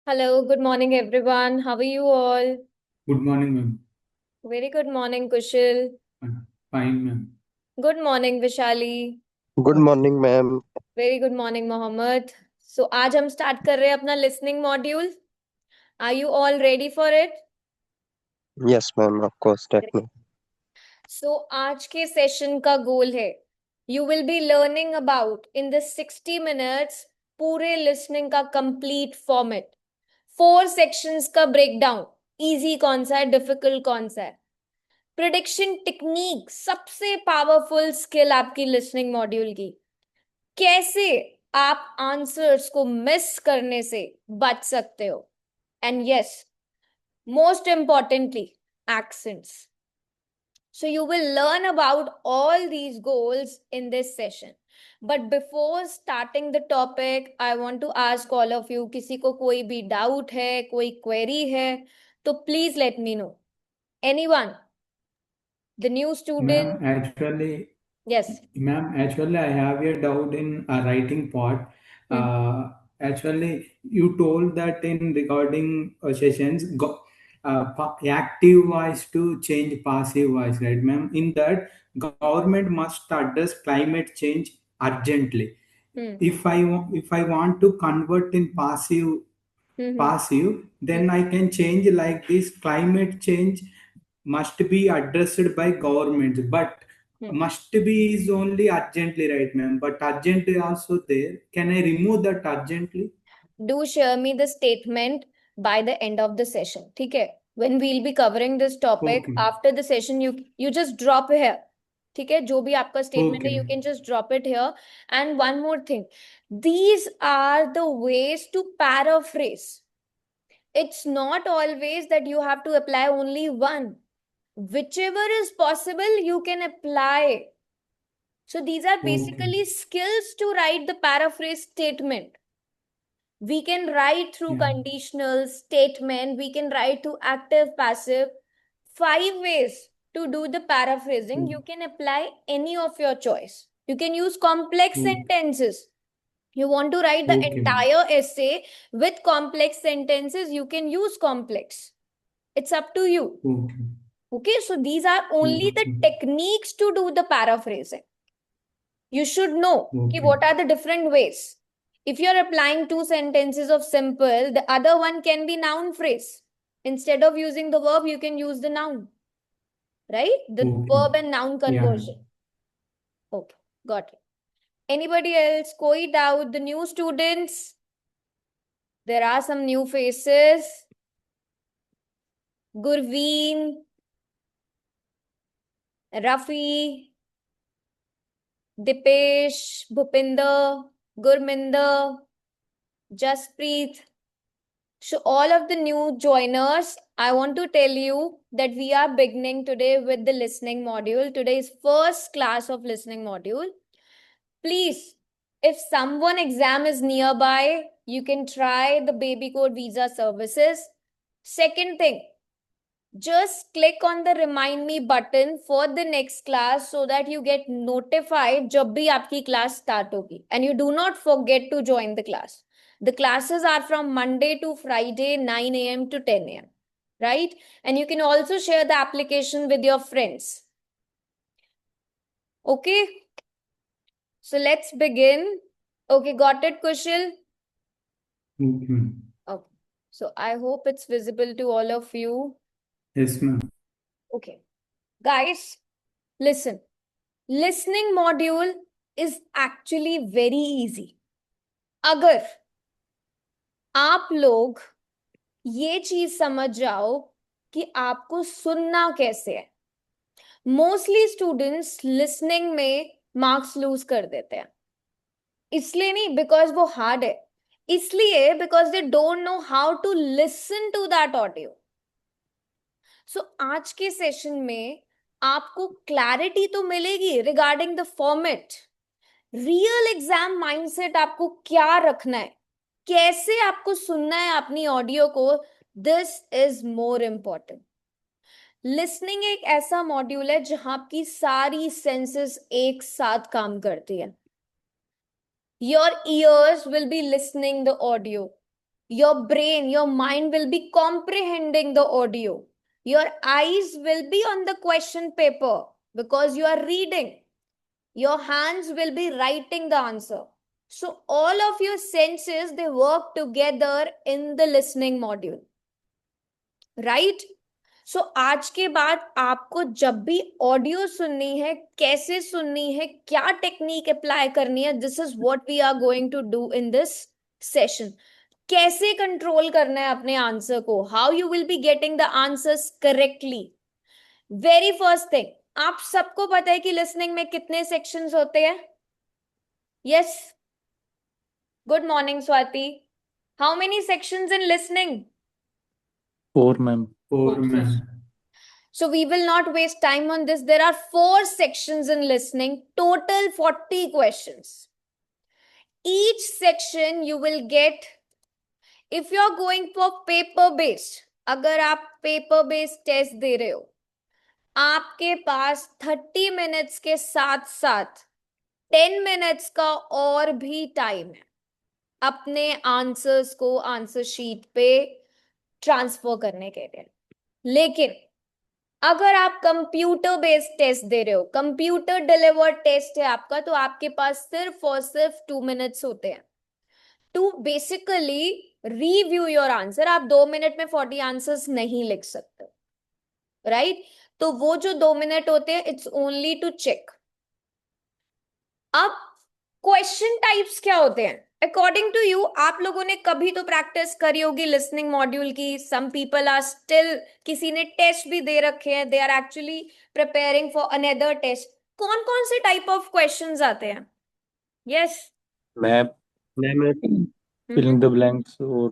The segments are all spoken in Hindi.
Hello, good morning everyone. How are you all? Good morning, ma'am. Very good morning, Kushal. Fine, ma'am. Good morning, Vishali. Good morning ma'am. Very good morning, Mohammed. So आज हम स्टार्ट कर रहे हैं अपना listening module. Are you all ready for it? Yes ma'am, of course definitely. So आज के सेशन का गोल है You will be learning about in the 60 minutes पूरे listening का complete format. 4 sections का breakdown. Easy कौन सा है, difficult कौन सा है. प्रिडिक्शन टेक्निक सबसे पावरफुल स्किल आपकी लिसनिंग मॉड्यूल की. कैसे आप आंसर्स को मिस करने से बच सकते हो. And yes, most importantly, accents. So you will learn about all these goals in this session. But before starting the topic, I want to ask all of you, किसी को कोई भी डाउट है, कोई क्वेरी है, तो please let me know. Anyone? The new student? Ma'am, actually, Yes. I have a doubt in writing part. Hmm. Actually, you told that in recording sessions, active voice to change passive voice, right, ma'am? In that, government must address climate change urgently. Hmm. If I want to convert in Hmm. passive, Hmm. then I can change like this: climate change must be addressed by governments, but Hmm. must be is only urgently, right, ma'am? But urgent is also there. Can I remove that urgently? Do share me the statement by the end of the session. ठीक है? When we'll be covering this topic Okay. after the session, you just drop here. ठीक है? जो भी आपका statement है, Okay. you can just drop it here. And one more thing, these are the ways to paraphrase. It's not always that you have to apply only one. Whichever is possible, you can apply. So these are Okay. basically skills to write the paraphrase statement. We can write through Yeah. conditional statement, we can write to active passive. 5 ways to do the paraphrasing. Okay. You can apply any of your choice. You can use complex sentences. You want to write the Okay, ma'am. entire essay with complex sentences, you can use complex. It's up to you. Okay. Okay, so these are only the Okay. techniques to do the paraphrasing. You should know Okay. what are the different ways. If you're applying 2 sentences of simple, the other one can be noun phrase. Instead of using the verb, you can use the noun, right? The Okay. verb and noun Yeah. conversion. Okay, got it. Anybody else? Koi doubt? The new students? There are some new faces. Gurveen, Rafi, Dipesh, Bhupinder, Gurminder, Jaspreet. So, all of the new joiners, I want to tell you that we are beginning today with the listening module. Today's first class of listening module. Please, if someone exam is nearby, you can try the baby code visa services. Second thing, just click on the remind me button for the next class so that you get notified जब भी आपकी class start होगी. And you do not forget to join the class. The classes are from Monday to Friday, 9 a.m. to 10 a.m. Right? And you can also share the application with your friends. Okay? So let's begin. Okay, got it, Kushal? Okay. Okay. So I hope it's visible to all of you. Yes, ma'am. Okay. Guys, listen. Listening module is actually very easy. अगर आप लोग ये चीज समझ जाओ कि आपको सुनना कैसे है. मोस्टली स्टूडेंट्स लिसनिंग में मार्क्स लूज कर देते हैं. इसलिए नहीं बिकॉज वो हार्ड है, इसलिए because they don't know how to listen to that audio. So आज के सेशन में आपको क्लैरिटी तो मिलेगी regarding the format. Real exam mindset आपको क्या रखना है, कैसे आपको सुनना है अपनी ऑडियो को, this is more important. Listening एक ऐसा मॉड्यूल है जहां आपकी सारी सेंसेस एक साथ काम करती है. Your ears will be listening the audio, your brain, your mind will be comprehending the audio. Your eyes will be on the question paper because you are reading. Your hands will be writing the answer. So all of your senses, they work together in the listening module. Right? सो आज के बाद आपको जब भी ऑडियो सुननी है, कैसे सुननी है, क्या टेक्निक अप्लाई करनी है, this is what we are going to do in this session. कैसे कंट्रोल करना है अपने आंसर को, how you will be getting the answers correctly. Very first thing, आप सबको पता है कि लिसनिंग में कितने सेक्शंस होते हैं? Yes. Good morning Swati. How many sections in listening? 4, ma'am. 4, ma'am. So we will not waste time on this. There are 4 sections in listening, total 40 questions. Each section you will get, if you are going for paper based, अगर आप paper based test दे रहे हो, आपके पास 30 minutes के साथ साथ 10 minutes का और भी टाइम है अपने आंसर्स को आंसर शीट पे ट्रांसफर करने के लिए. लेकिन अगर आप कंप्यूटर बेस्ड टेस्ट दे रहे हो, कंप्यूटर डिलीवर्ड टेस्ट है आपका, तो आपके पास सिर्फ और सिर्फ 2 मिनट्स होते हैं to basically review your answer. आप 2 मिनट में 40 आंसर्स नहीं लिख सकते, राइट? तो वो जो 2 मिनट होते हैं, इट्स ओनली टू चेक. अब क्वेश्चन टाइप्स क्या होते हैं अकॉर्डिंग टू यू? आप लोगों ने कभी तो प्रैक्टिस करी होगी लिसनिंग मॉड्यूल की. सम पीपल आर स्टिल, किसी ने टेस्ट भी दे रखे हैं, they are actually preparing for another test. कौन कौन से टाइप ऑफ क्वेश्चंस आते हैं? Yes. Ma'am, fill in the blanks और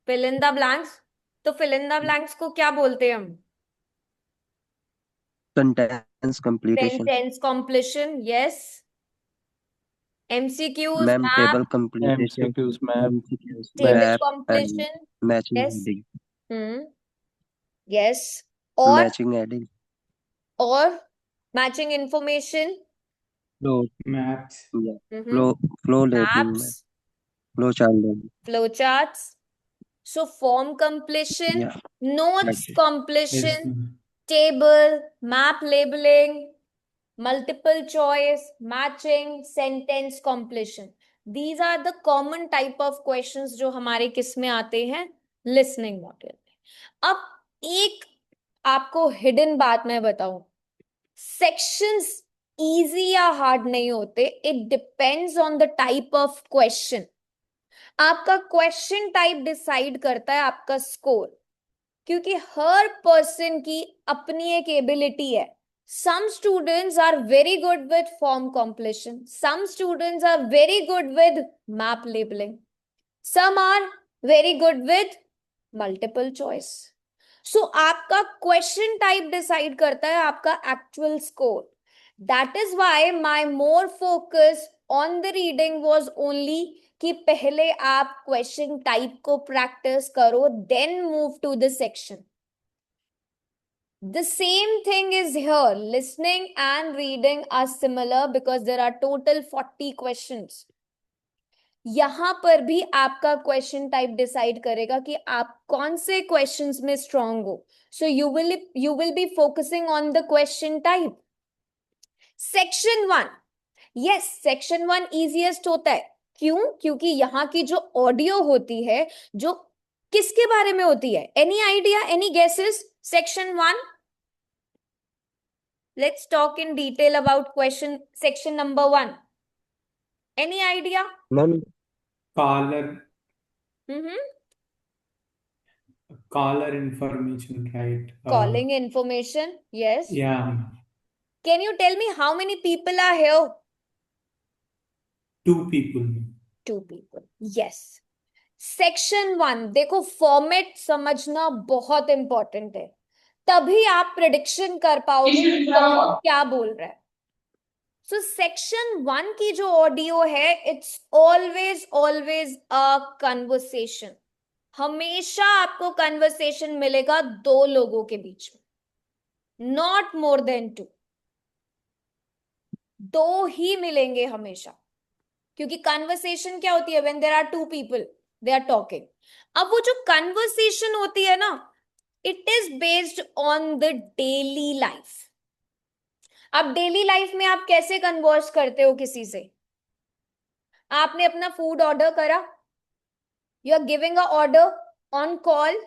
फिल इन द ब्लैंक्स. तो फिल इन द ब्लैंक्स को क्या बोलते हैं हम? sentence completion. Sentence completion. Yes. MCQs, Ma'am, map, table completion, MCQs, map, MCQs, table map, and completion. matching Yes. heading. Yes. और Matching heading. और matching information. Flow, Maps. yeah. Flow labeling, ma'am. Maps, Flow chart labeling. flowcharts. So form completion, Yeah. notes Okay. Yes, completion, ma'am. table, map labeling, multiple choice, matching, sentence completion. These are the common type of questions जो हमारे किस में आते हैं? लिसनिंग मॉड्यूल में. अब एक आपको हिडन बात मैं बताऊं, सेक्शंस इजी या हार्ड नहीं होते. It depends on the type of question. आपका क्वेश्चन टाइप डिसाइड करता है आपका स्कोर, क्योंकि हर पर्सन की अपनी एक एबिलिटी है. Some students are very good with form completion. Some students are very good with map labeling. Some are very good with multiple choice. So आपका question type decide करता है आपका actual score. That is why my more focus on the reading was only कि पहले आप क्वेश्चन टाइप को प्रैक्टिस करो, then move to the section. The same thing is here. Listening and reading are similar because there are total 40 questions. यहां पर भी आपका क्वेश्चन टाइप डिसाइड करेगा कि आप कौन से क्वेश्चंस में स्ट्रांग हो. So you will be focusing on the question type. Section 1, yes, section 1 easiest होता है. क्यों? क्योंकि यहाँ की जो ऑडियो होती है, जो किसके बारे में होती है? Any idea, any guesses? Section 1, let's talk in detail about section number 1. Any idea? Ma'am, Caller information, right? Calling information, yes. Yeah, Can you tell me how many people are here? 2 people. 2 people, yes. Section 1, देखो फॉर्मेट समझना बहुत इंपॉर्टेंट है, तभी आप प्रिडिक्शन कर पाओगे कि कौन क्या बोल रहा है. सो सेक्शन 1 की जो ऑडियो है, it's always always a conversation. हमेशा आपको कन्वर्सेशन मिलेगा 2 लोगों के बीच में, नॉट मोर देन 2. 2 ही मिलेंगे हमेशा. क्योंकि कन्वर्सेशन क्या होती है? When there are two people they are talking. अब वो जो कन्वर्सेशन होती है ना, it is based on the daily life. अब डेली लाइफ में आप कैसे कन्वर्स करते हो किसी से? आपने अपना फूड ऑर्डर करा, you are giving a order on call,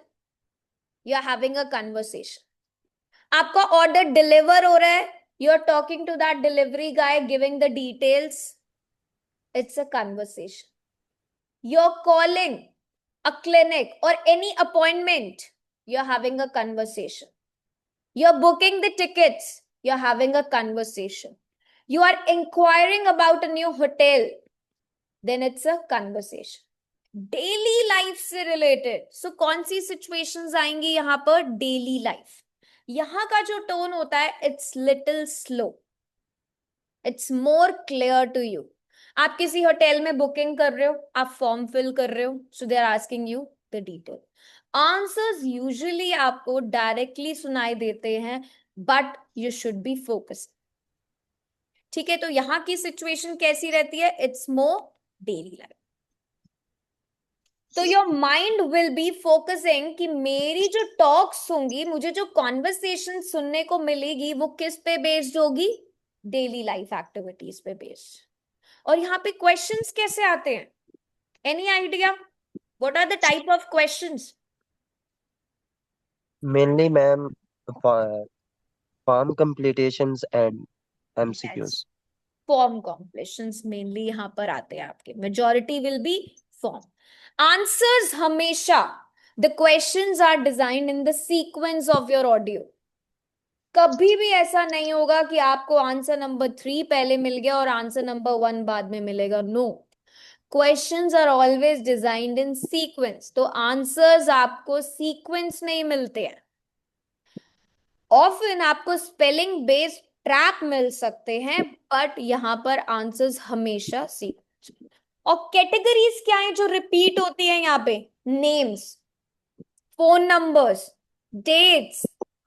you are having a conversation. आपका ऑर्डर डिलीवर हो रहा है, you are talking to that delivery guy, giving the details, it's a conversation. You're calling a clinic or any appointment, you're having a conversation. You're booking the tickets, you're having a conversation. You are inquiring about a new hotel, then it's a conversation. Daily life से related. So कौन सी situations आएंगी यहाँ पर? Daily life. यहाँ का जो tone होता है, it's little slow. It's more clear to you. आप किसी होटल में बुकिंग कर रहे हो, आप फॉर्म फिल कर रहे हो, so they are asking you the detail. Answers usually आपको डायरेक्टली सुनाई देते हैं, but you should be focused. ठीक है, तो यहाँ की सिचुएशन कैसी रहती है? It's more daily life. तो your mind will be focusing कि मेरी जो टॉक्स होंगी, मुझे जो कॉन्वर्सेशन सुनने को मिलेगी, वो किस पे बेस्ड होगी? डेली लाइफ एक्टिविटीज पे बेस्ड। और यहाँ पे क्वेश्चंस कैसे आते हैं? Any idea? What are the type of questions? Mainly, ma'am, form completions and MCQs. Form completions mainly यहाँ पर आते हैं आपके, majority will be form. Answers हमेशा, the questions are designed in the sequence of your audio. कभी भी ऐसा नहीं होगा कि आपको आंसर नंबर 3 पहले मिल गया और आंसर नंबर 1 बाद में मिलेगा। No, questions are always designed in sequence. तो आंसर्स आपको सीक्वेंस में ही मिलते हैं। ऑफन आपको स्पेलिंग बेस्ड ट्रैक मिल सकते हैं, बट यहां पर आंसर्स हमेशा सीक्वेंस। और कैटेगरीज क्या है जो रिपीट होती है यहाँ पे? Names, phone numbers, dates,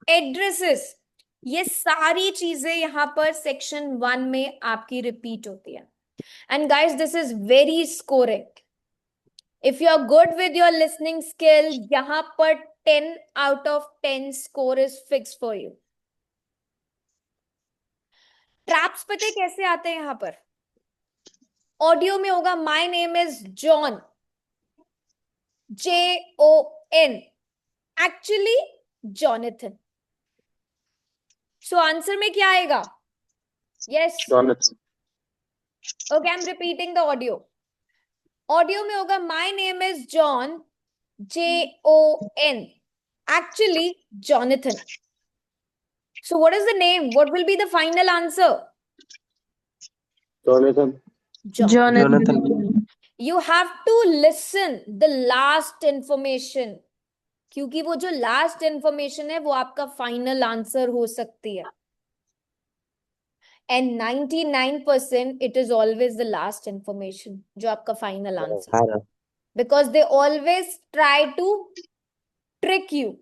addresses, ये सारी चीजें यहाँ पर सेक्शन 1 में आपकी रिपीट होती है। And guys, this is very scoring. If you are good with your listening skill, यहाँ पर 10 out of 10 score is fix for you. Traps पता है कैसे आते हैं? यहाँ पर ऑडियो में होगा my name is John, JON, actually Jonathan. So answer में क्या आएगा? Yes, Jonathan. Okay, I am repeating the audio. Audio में होगा my name is John, JON, actually Jonathan. So what is the name? What will be the final answer? Jonathan. Jonathan. You have to listen the last information, क्योंकि वो जो लास्ट इंफॉर्मेशन है वो आपका फाइनल आंसर हो सकती है। And 99% it is always the last information जो आपका final answer, because they always try to trick you.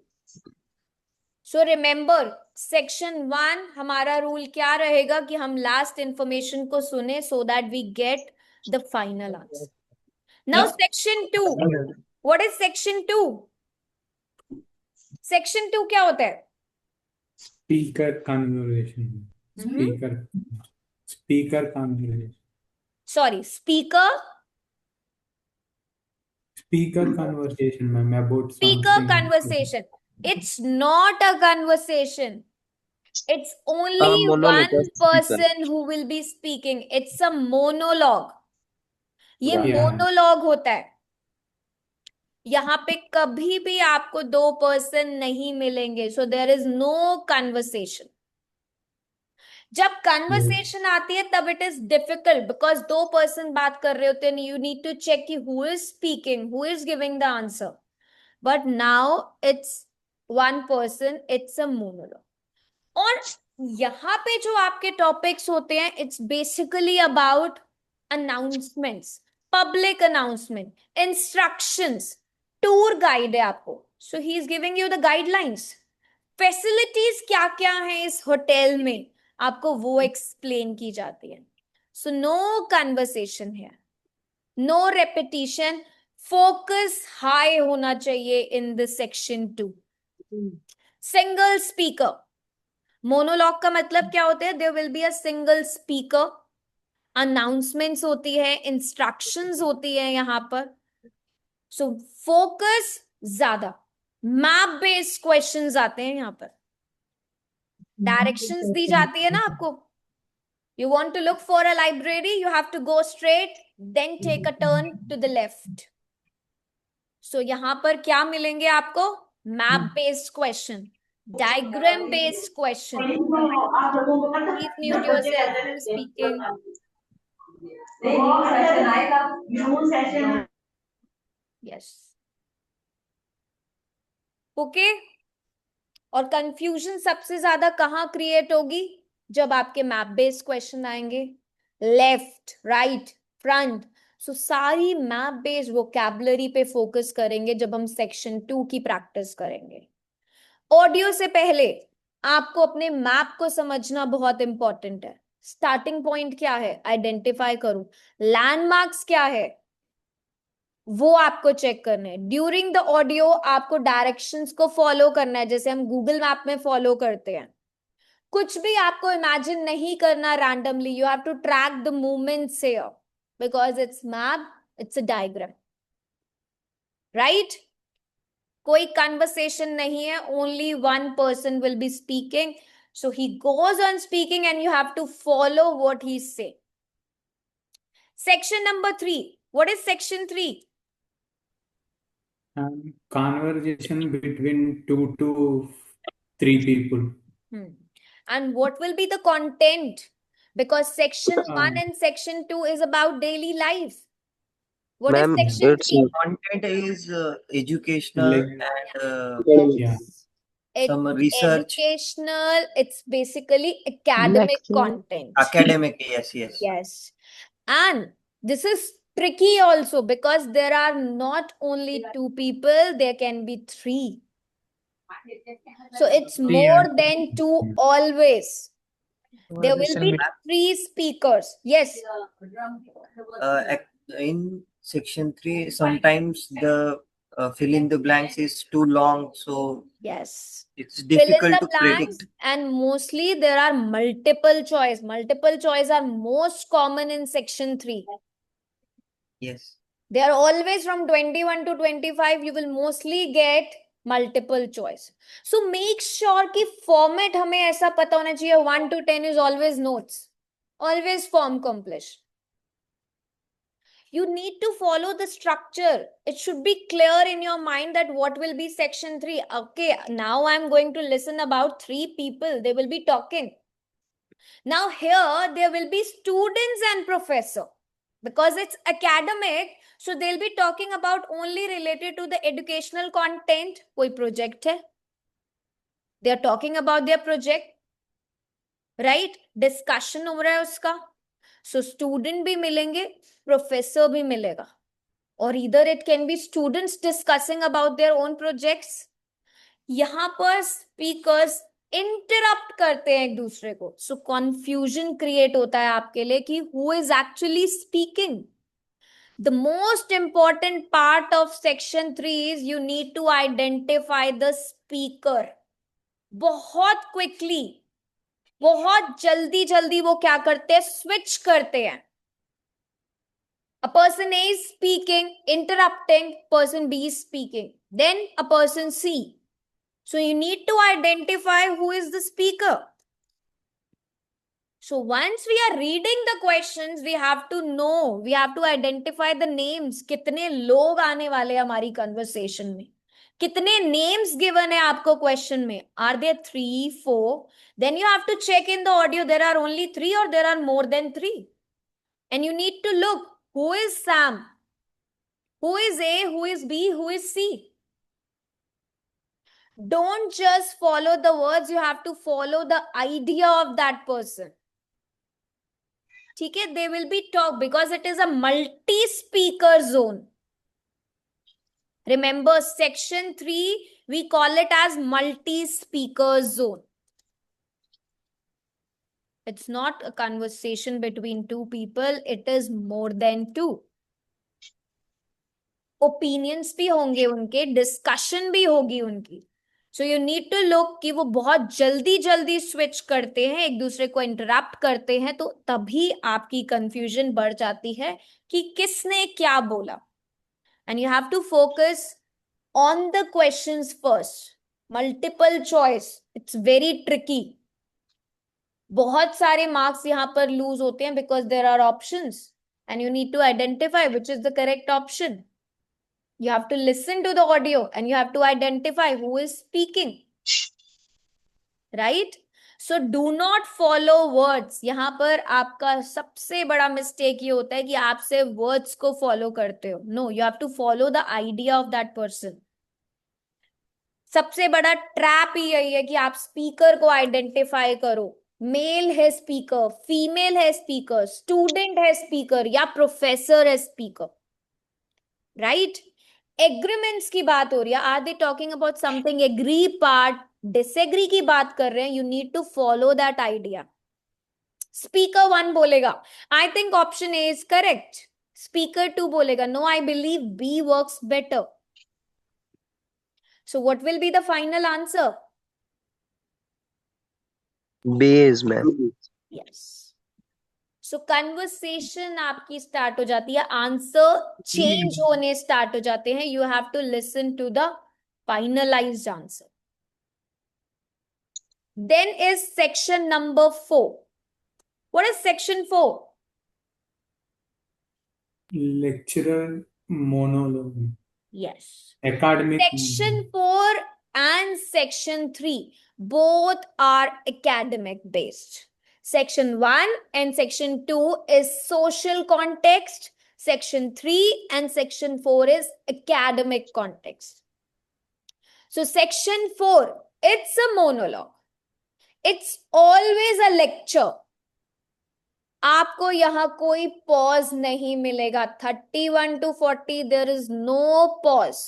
So remember, section 1 हमारा रूल क्या रहेगा कि हम लास्ट इंफॉर्मेशन को सुने, so that we get the final answer. Now section 2, what is section 2? Section 2 क्या होता है? Speaker conversation. Speaker conversation. Sorry, speaker conversation, ma'am, about speaker something. conversation. It's not a conversation. It's only monologue one of speaker. person who will be speaking. It's a monologue. ये Yeah. मोनोलॉग होता है। यहाँ पे कभी भी आपको 2 पर्सन नहीं मिलेंगे, so there is no conversation. जब कन्वर्सेशन आती है तब it is difficult, because 2 person बात कर रहे होते हैं, यू नीड टू चेक कि who is speaking, who is giving the answer. But now it's 1 person, it's a monologue. और यहाँ पे जो आपके टॉपिक्स होते हैं, it's basically about announcements, public announcement, instructions, tour guide है आपको, so he is giving you the guidelines. Facilities क्या क्या है इस होटल में, आपको वो एक्सप्लेन की जाती है। सो नो कन्वर्सेशन है। नो रेपिटिशन, फोकस हाई होना चाहिए in the section 2. Single speaker. Monologue का मतलब क्या होता है? There will be a single speaker. Announcements होती है, इंस्ट्रक्शंस होती है यहां पर. सो फोकस ज्यादा. मैप बेस्ड क्वेश्चंस आते हैं यहां पर. डायरेक्शंस दी जाती है ना आपको. You want to look for a library, you have to go straight, then take a turn to the left. So यहाँ पर क्या मिलेंगे आपको? Map based question, diagram based question. Please mute yourself who's speaking. Yes. Okay. और कंफ्यूजन सबसे ज्यादा कहाँ क्रिएट होगी? जब आपके मैप बेस्ड क्वेश्चन आएंगे. Left, right, front. सो सारी मैप बेस्ड वोकैबुलरी पे फोकस करेंगे जब हम सेक्शन 2 की प्रैक्टिस करेंगे. ऑडियो से पहले आपको अपने मैप को समझना बहुत इंपॉर्टेंट है. स्टार्टिंग पॉइंट क्या है आइडेंटिफाई करूं. लैंडमार्क्स क्या है वो आपको चेक करना है. ड्यूरिंग द ऑडियो आपको डायरेक्शंस को फॉलो करना है जैसे हम गूगल मैप में फॉलो करते हैं. कुछ भी आपको इमेजिन नहीं करना randomly. You have to track the movements here because it's map, it's a diagram. Right? कोई कन्वर्सेशन नहीं है. Only one person will be speaking. So he goes on speaking and you have to follow what he say. Section number 3. What is section 3? Conversation between 2 to 3 people. And what will be the content? Because section 1 Um, and section 2 is about daily life. What is Ma'am, section it's 3? Content is educational like, and yeah. It's some research. educational. It's basically academic content. Academic, yes. Yes. And this is tricky also because there are not only 2 people, there can be 3. So it's more than 2 always. There will be 3 speakers. Yes. In section 3, sometimes the fill in the blanks is too long, so Yes. it's Fill in difficult the to blanks, predict. and mostly there are multiple choice. Multiple choice are most common in section 3. Yes. They are always from 21 to 25. You will mostly get multiple choice. So make sure कि format हमें ऐसा पता होना चाहिए. 1 to 10 is always notes. Always form completion. You need to follow the structure. It should be clear in your mind that what will be section 3. Okay, now I'm going to listen about 3 people. They will be talking. Now here there will be students and professor. Because it's academic, so they'll be talking about only related to the educational content. कोई project है. They are talking about their project. Right? Discussion हो रहा है उसका. So student भी मिलेंगे, professor भी मिलेगा. Or either it can be students discussing about their own projects. यहाँ पर speakers interrupt करते हैं एक दूसरे को. So confusion create होता है आपके लिए कि who is actually speaking. The most important part of section 3 is you need to identify the speaker. बहुत quickly, बहुत जल्दी जल्दी वो क्या करते हैं? Switch करते हैं. A person A is speaking, interrupting, person B is speaking. Then a person C. So you need to identify who is the speaker. So once we are reading the questions, we have to know, we have to identify the names. कितने लोग आने वाले हमारी conversation में? कितने names given है आपको question में? Are there 3, 4? Then you have to check in the audio. There are only 3 or there are more than 3. And you need to look. Who is Sam? Who is A? Who is B? Who is C? Don't just follow the words. You have to follow the idea of that person. ठीक है? They will be talk because it is a multi-speaker zone. Remember, section 3, we call it as multi-speaker zone. It's not a conversation between 2 people. It is more than 2. Opinions भी होंगे उनके, डिस्कशन भी होगी उनकी. So you need to look कि वो बहुत जल्दी जल्दी स्विच करते हैं, एक दूसरे को इंटरप्ट करते हैं, तो तभी आपकी कंफ्यूजन बढ़ जाती है कि किसने क्या बोला. And you have to focus on the questions first. Multiple choice, it's very tricky. बहुत सारे मार्क्स यहाँ पर लूज होते हैं because there are options and you need to identify which is the correct option. You have to listen to the audio and you have to identify who is speaking. Right? So do not follow words. यहाँ पर आपका सबसे बड़ा मिस्टेक ये होता है कि आप सिर्फ वर्ड्स को फॉलो करते हो. No, you have to follow the idea of that person. सबसे बड़ा ट्रैप ही यही है कि आप स्पीकर को आइडेंटिफाई करो. मेल है स्पीकर, फीमेल है स्पीकर, स्टूडेंट है स्पीकर, या प्रोफेसर है स्पीकर. राइट? एग्रीमेंट्स की बात हो रही है. Are they talking about something? Agree part, disagree की बात कर रहे हैं. You need to follow that idea. Speaker 1 बोलेगा I think option A is correct. Speaker 2 बोलेगा no I believe B works better. So what will be the final answer? B is ma'am. Yes. So conversation आपकी स्टार्ट हो जाती है, आंसर चेंज होने स्टार्ट हो जाते हैं. You have to listen to the finalized answer. Then is section number 4. What is section 4? Lecturer monologue. Yes. Academic. Section 4 and section 3 both are academic based. Section 1 and section 2 is social context. Section 3 and section 4 is academic context. So section 4, it's a monologue. It's always a lecture. आपको यहाँ कोई पॉज नहीं मिलेगा. 31 to 40 there is no pause.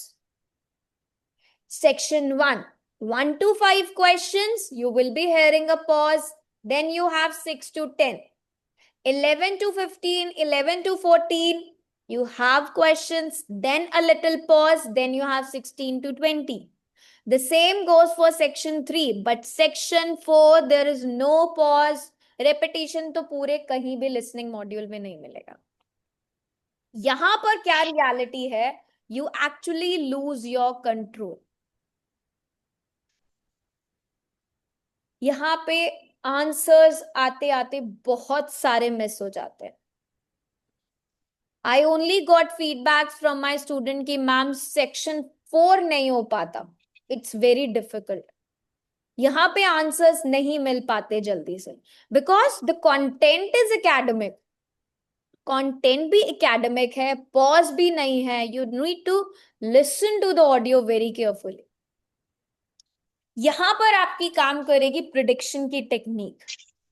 Section 1, 1 to 5 questions, you will be hearing a pause. Then you have 6 to 10. 11 to 15, 11 to 14, you have questions, then a little pause, then you have 16 to 20. The same goes for section 3, but section 4 there is no pause. Repetition तो पूरे कहीं भी listening module में नहीं मिलेगा. यहां पर क्या reality है? You actually lose your control. यहां पे आंसर्स आते आते बहुत सारे मिस हो जाते हैं. I only got feedbacks from my student कि मैम section 4 नहीं हो पाता. It's very difficult. यहां पे आंसर्स नहीं मिल पाते जल्दी से because the content is academic. Content भी एकेडमिक है, पॉज भी नहीं है. You need to listen to the audio very carefully. यहां पर आपकी काम करेगी प्रिडिक्शन की टेक्निक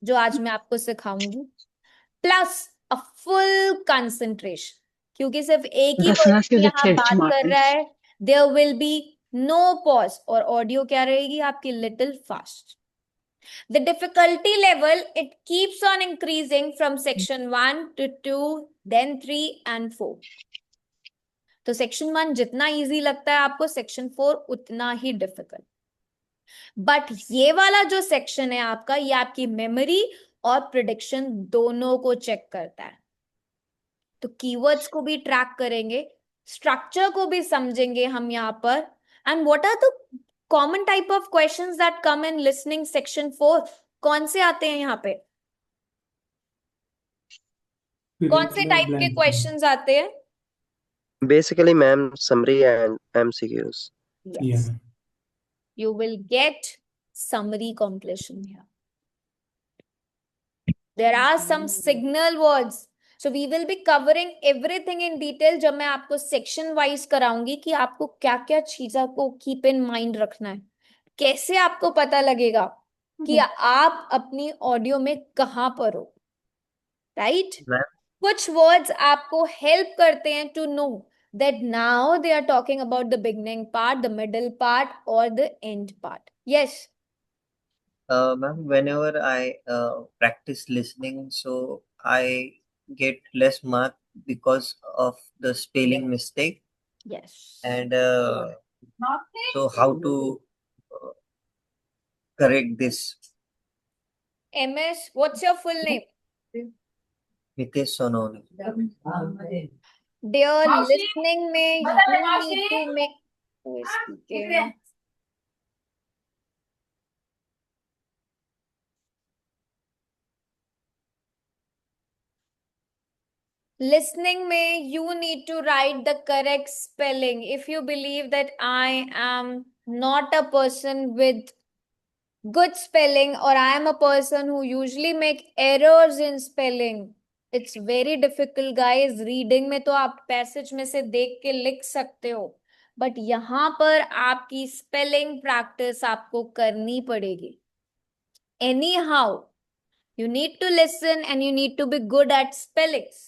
जो आज मैं आपको सिखाऊंगी, प्लस अ फुल कंसंट्रेशन. क्योंकि सिर्फ एक ही पर्सन यहाँ बात कर रहा है. There will be no pause और ऑडियो क्या रहेगी आपकी little fast. The difficulty level, it keeps on increasing from section 1 to 2, then 3 and 4. तो section 1 जितना easy लगता है आपको, section 4 उतना ही difficult. But ये वाला जो section है आपका, ये आपकी memory और prediction दोनों को check करता है. तो keywords को भी track करेंगे, structure को भी समझेंगे हम यहाँ पर. And what are the common type of questions that come in listening section 4? कौन से आते हैं यहाँ पे? कौन से टाइप के क्वेश्चंस आते हैं? Basically, ma'am, summary and MCQs. Yes. Yeah. You will get summary completion here. There are some signal words. So we will be covering everything in detail जब मैं आपको section wise कराऊंगी कि आपको क्या क्या चीजों को keep in mind रखना है. कैसे आपको पता लगेगा कि आप अपनी ऑडियो में कहां पर हो. राइट? कुछ वर्ड्स आपको हेल्प करते हैं to know that now they are talking about the beginning part, the middle part or the end part. Yes. Ma'am, whenever I practice listening, so I get less mark because of the spelling mistake. Yes. And so how to correct this? MS, what's your full name? Hitesh Sononi. Dear, listening में you need to make. Who is speaking? Listening में you need to write the correct spelling. If you believe that I am not a person with good spelling or I am a person who usually make errors in spelling, it's very difficult, guys. Reading में तो आप पैसेज में से देख के लिख सकते हो, बट यहाँ पर आपकी स्पेलिंग प्रैक्टिस आपको करनी पड़ेगी. Anyhow, you need to listen and you need to be good at spellings.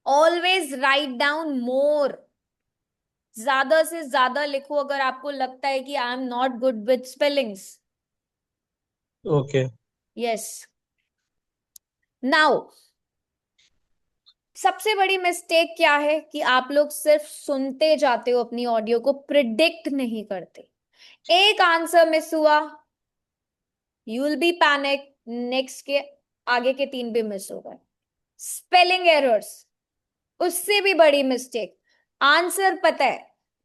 Always write down more. ज्यादा से ज्यादा लिखो अगर आपको लगता है कि I am not good with spellings. Okay. Yes. Now सबसे बड़ी मिस्टेक क्या है कि आप लोग सिर्फ सुनते जाते हो, अपनी ऑडियो को प्रिडिक्ट नहीं करते. एक आंसर मिस हुआ, you will be panic, next के आगे के 3 भी मिस हो गए. स्पेलिंग एरर्स, उससे भी बड़ी मिस्टेक. आंसर पता है,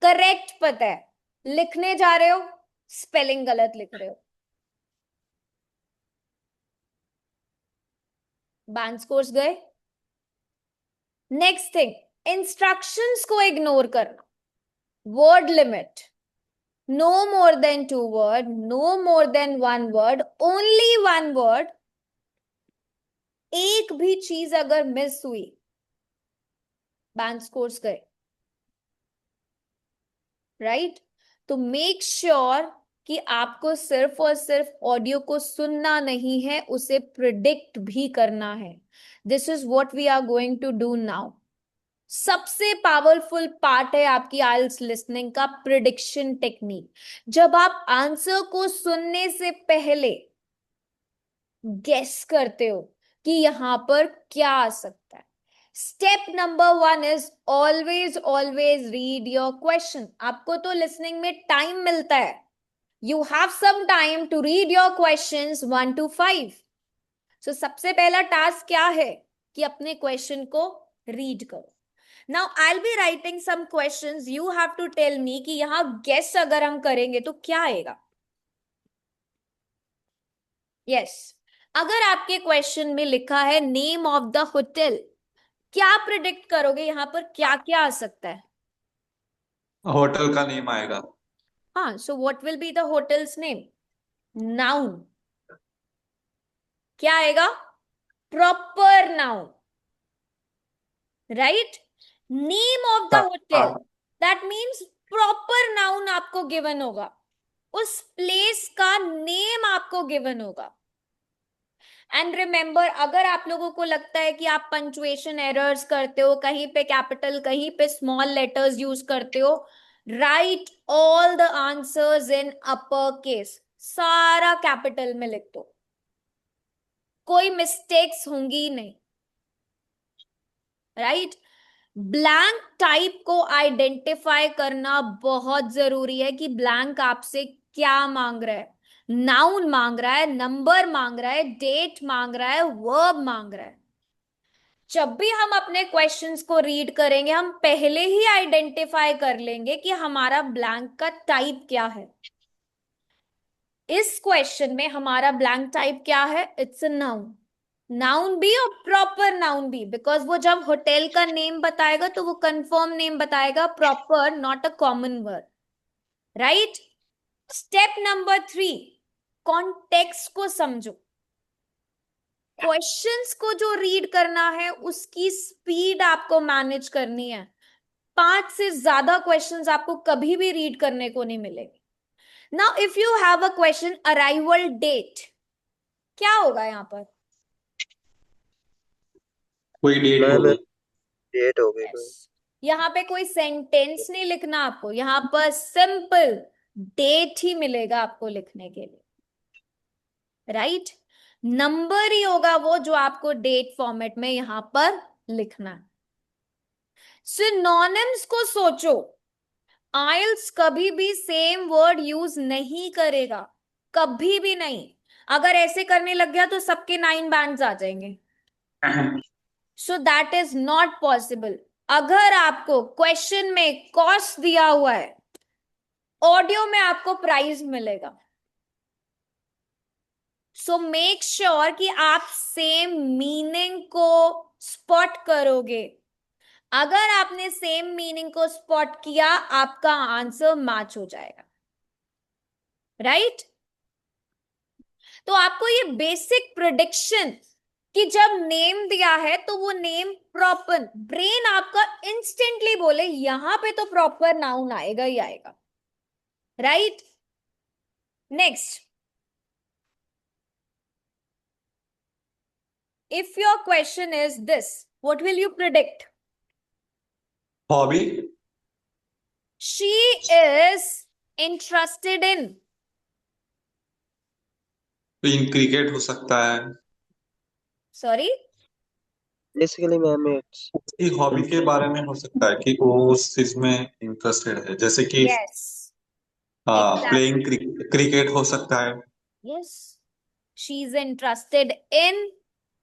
करेक्ट पता है, लिखने जा रहे हो, स्पेलिंग गलत लिख रहे हो. बैंक स्कोर्स गए. नेक्स्ट थिंग, इंस्ट्रक्शंस को इग्नोर करना. Word limit, no more than 2 word, no more than 1 word, only 1 word. एक भी चीज अगर मिस हुई, बैंक स्कोर्स गए. राइट? तो मेक श्योर कि आपको सिर्फ और सिर्फ ऑडियो को सुनना नहीं है, उसे प्रिडिक्ट भी करना है. This is what we are going to do now. सबसे पावरफुल पार्ट है आपकी आइल्स लिसनिंग का प्रिडिक्शन टेक्निक. जब आप आंसर को सुनने से पहले गेस करते हो कि यहां पर क्या आ सकता है. Step number 1 is always read your question. आपको तो लिसनिंग में टाइम मिलता है. You have some time to read your questions 1 to 5. So सबसे पहला टास्क क्या है कि अपने क्वेश्चन को रीड करो. Now I will be writing some questions, you have to tell me कि यहां गेस अगर हम करेंगे तो क्या आएगा. यस. अगर आपके क्वेश्चन में लिखा है नेम ऑफ द होटल, क्या प्रिडिक्ट करोगे यहां पर क्या क्या आ सकता है. होटल का नेम आएगा. हाँ, सो what will be the hotels name. Noun. क्या आएगा. Proper noun. Right. Name of the hotel, that means proper noun आपको गिवन होगा, उस प्लेस का नेम आपको गिवन होगा. एंड रिमेंबर, अगर आप लोगों को लगता है कि आप पंक्चुएशन एरर्स करते हो, कहीं पे कैपिटल कहीं पे स्मॉल लेटर्स यूज करते हो, right all the answers in upper case. सारा कैपिटल में लिख दो, कोई मिस्टेक्स होंगी नहीं. राइट. ब्लैंक टाइप को आइडेंटिफाई करना बहुत जरूरी है कि ब्लैंक आपसे क्या मांग रहा है. नाउन मांग रहा है, नंबर मांग रहा है, डेट मांग रहा है, वर्ब मांग रहा है. जब भी हम अपने क्वेश्चंस को रीड करेंगे, हम पहले ही आइडेंटिफाई कर लेंगे कि हमारा ब्लैंक का टाइप क्या है. इस क्वेश्चन में हमारा ब्लैंक टाइप क्या है. It's a noun. नाउन भी और प्रॉपर नाउन भी, बिकॉज वो जब होटल का नेम बताएगा तो वो कंफर्म नेम बताएगा, proper, not a common word. Right. Step number 3, context को समझो. क्वेश्चंस को जो रीड करना है उसकी स्पीड आपको मैनेज करनी है. 5 से ज्यादा क्वेश्चंस आपको कभी भी रीड करने को नहीं मिलेंगे. Now if you have a question arrival date, क्या होगा यहां पर. कोई डेट मैम होगी. डेट हो गई मैम. yes. यहाँ पे कोई सेंटेंस नहीं लिखना आपको, यहाँ पर सिंपल डेट ही मिलेगा आपको लिखने के लिए. राइट. नंबर ही होगा वो जो आपको डेट फॉर्मेट में यहां पर लिखना है. सिनोनिम्स को सोचो, आइल्स कभी भी सेम वर्ड यूज नहीं करेगा, कभी भी नहीं। अगर ऐसे करने लग गया तो सबके 9 बैंड्स आ जाएंगे। So that is not possible. अगर आपको क्वेश्चन में कॉस्ट दिया हुआ है, ऑडियो में आपको प्राइज मिलेगा। सो मेक श्योर कि आप सेम मीनिंग को स्पॉट करोगे। अगर आपने सेम मीनिंग को स्पॉट किया, आपका आंसर मैच हो जाएगा, राइट? तो आपको ये बेसिक प्रिडिक्शन कि जब नेम दिया है तो वो नेम प्रॉपर, ब्रेन आपका इंस्टेंटली बोले यहां पे तो प्रॉपर नाउन आएगा ही आएगा, right? Next, if your question is this, what will you predict? Hobby, She is interested in. In cricket हो सकता है। Sorry? Basically, ma'am, it's उसकी हॉबी के बारे में हो सकता है कि वो उस चीज में इंटरेस्टेड है, जैसे कि Yes. Exactly. प्लेइंग क्रिकेट हो सकता है। Yes. She's interested in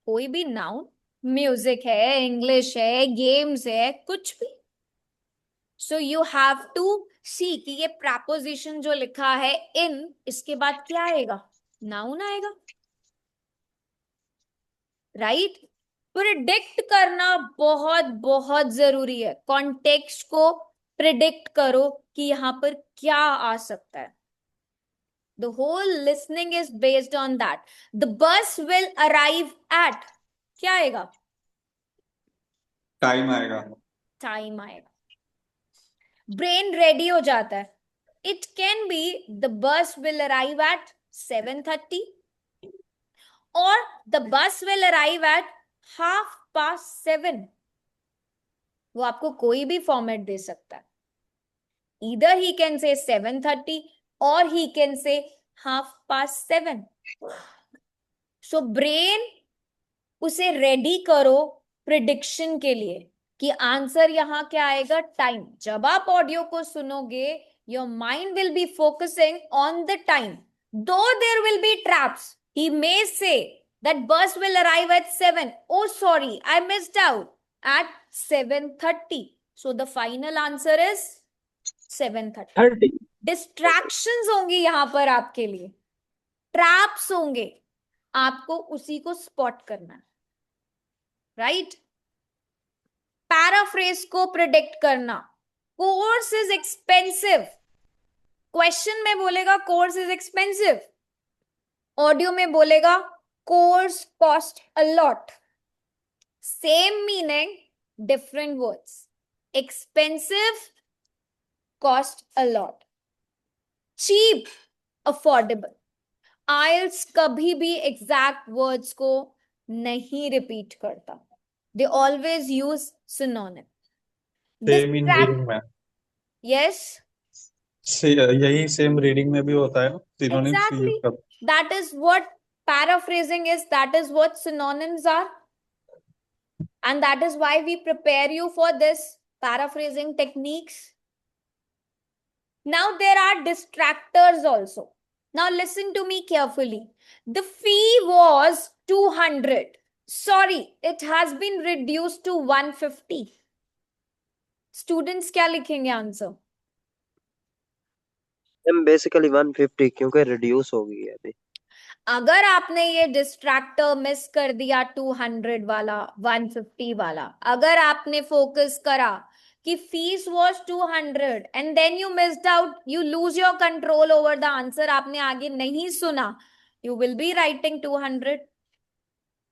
कोई भी नाउन, म्यूजिक है, इंग्लिश है, गेम्स है, कुछ भी। सो यू हैव टू सी कि ये प्रपोजिशन जो लिखा है इन, इसके बाद क्या आएगा? नाउन आएगा, राइट? प्रिडिक्ट करना बहुत बहुत जरूरी है। कॉन्टेक्स्ट को प्रिडिक्ट करो कि यहां पर क्या आ सकता है। The whole listening is based on that. The bus will arrive at, क्या आएगा? टाइम आएगा। टाइम आएगा। ब्रेन रेडी हो जाता है। It can be the bus will arrive at 7:30 or the bus will arrive at 7:30. वो आपको कोई भी फॉर्मेट दे सकता है। Either he can say 7:30 or he can say 7:30. So brain उसे रेडी करो प्रिडिक्शन के लिए कि आंसर यहां क्या आएगा? टाइम। जब आप ऑडियो को सुनोगे, your mind will be focusing on the time, though there will be traps. He may say that bus will arrive at 7, oh sorry I missed out at 7:30, so the final answer is 7:30। Distractions होंगी यहां पर आपके लिए, ट्रैप्स होंगे, आपको उसी को स्पॉट करना है, राइट? पैराफ्रेज को प्रिडिक्ट करना। कोर्स इज एक्सपेंसिव, क्वेश्चन में बोलेगा कोर्स इज एक्सपेंसिव, ऑडियो में बोलेगा course cost a lot. Same meaning, different words. Expensive, cost a lot. Cheap, affordable. IELTS कभी भी एग्जैक्ट वर्ड्स को नहीं रिपीट करता, they always use synonym. Same in Distract, reading में, yes, यही सेम रीडिंग में भी होता है, सिनोनिम्स यूज exactly. कर। That is what paraphrasing is, that is what synonyms are, and that is why we prepare you for this paraphrasing techniques. Now there are distractors also. Now listen to me carefully. The fee was 200. Sorry, it has been reduced to 150. Students क्या लिखेंगे आंसर? मैम बेसिकली 150 क्योंकि रिड्यूस हो गई है अभी। अगर आपने ये डिस्ट्रैक्टर मिस कर दिया 200 वाला, 150 वाला, अगर आपने फोकस करा कि fees was 200 and then you missed out, you lose your control over the answer, आपने आगे नहीं सुना, you will be writing 200।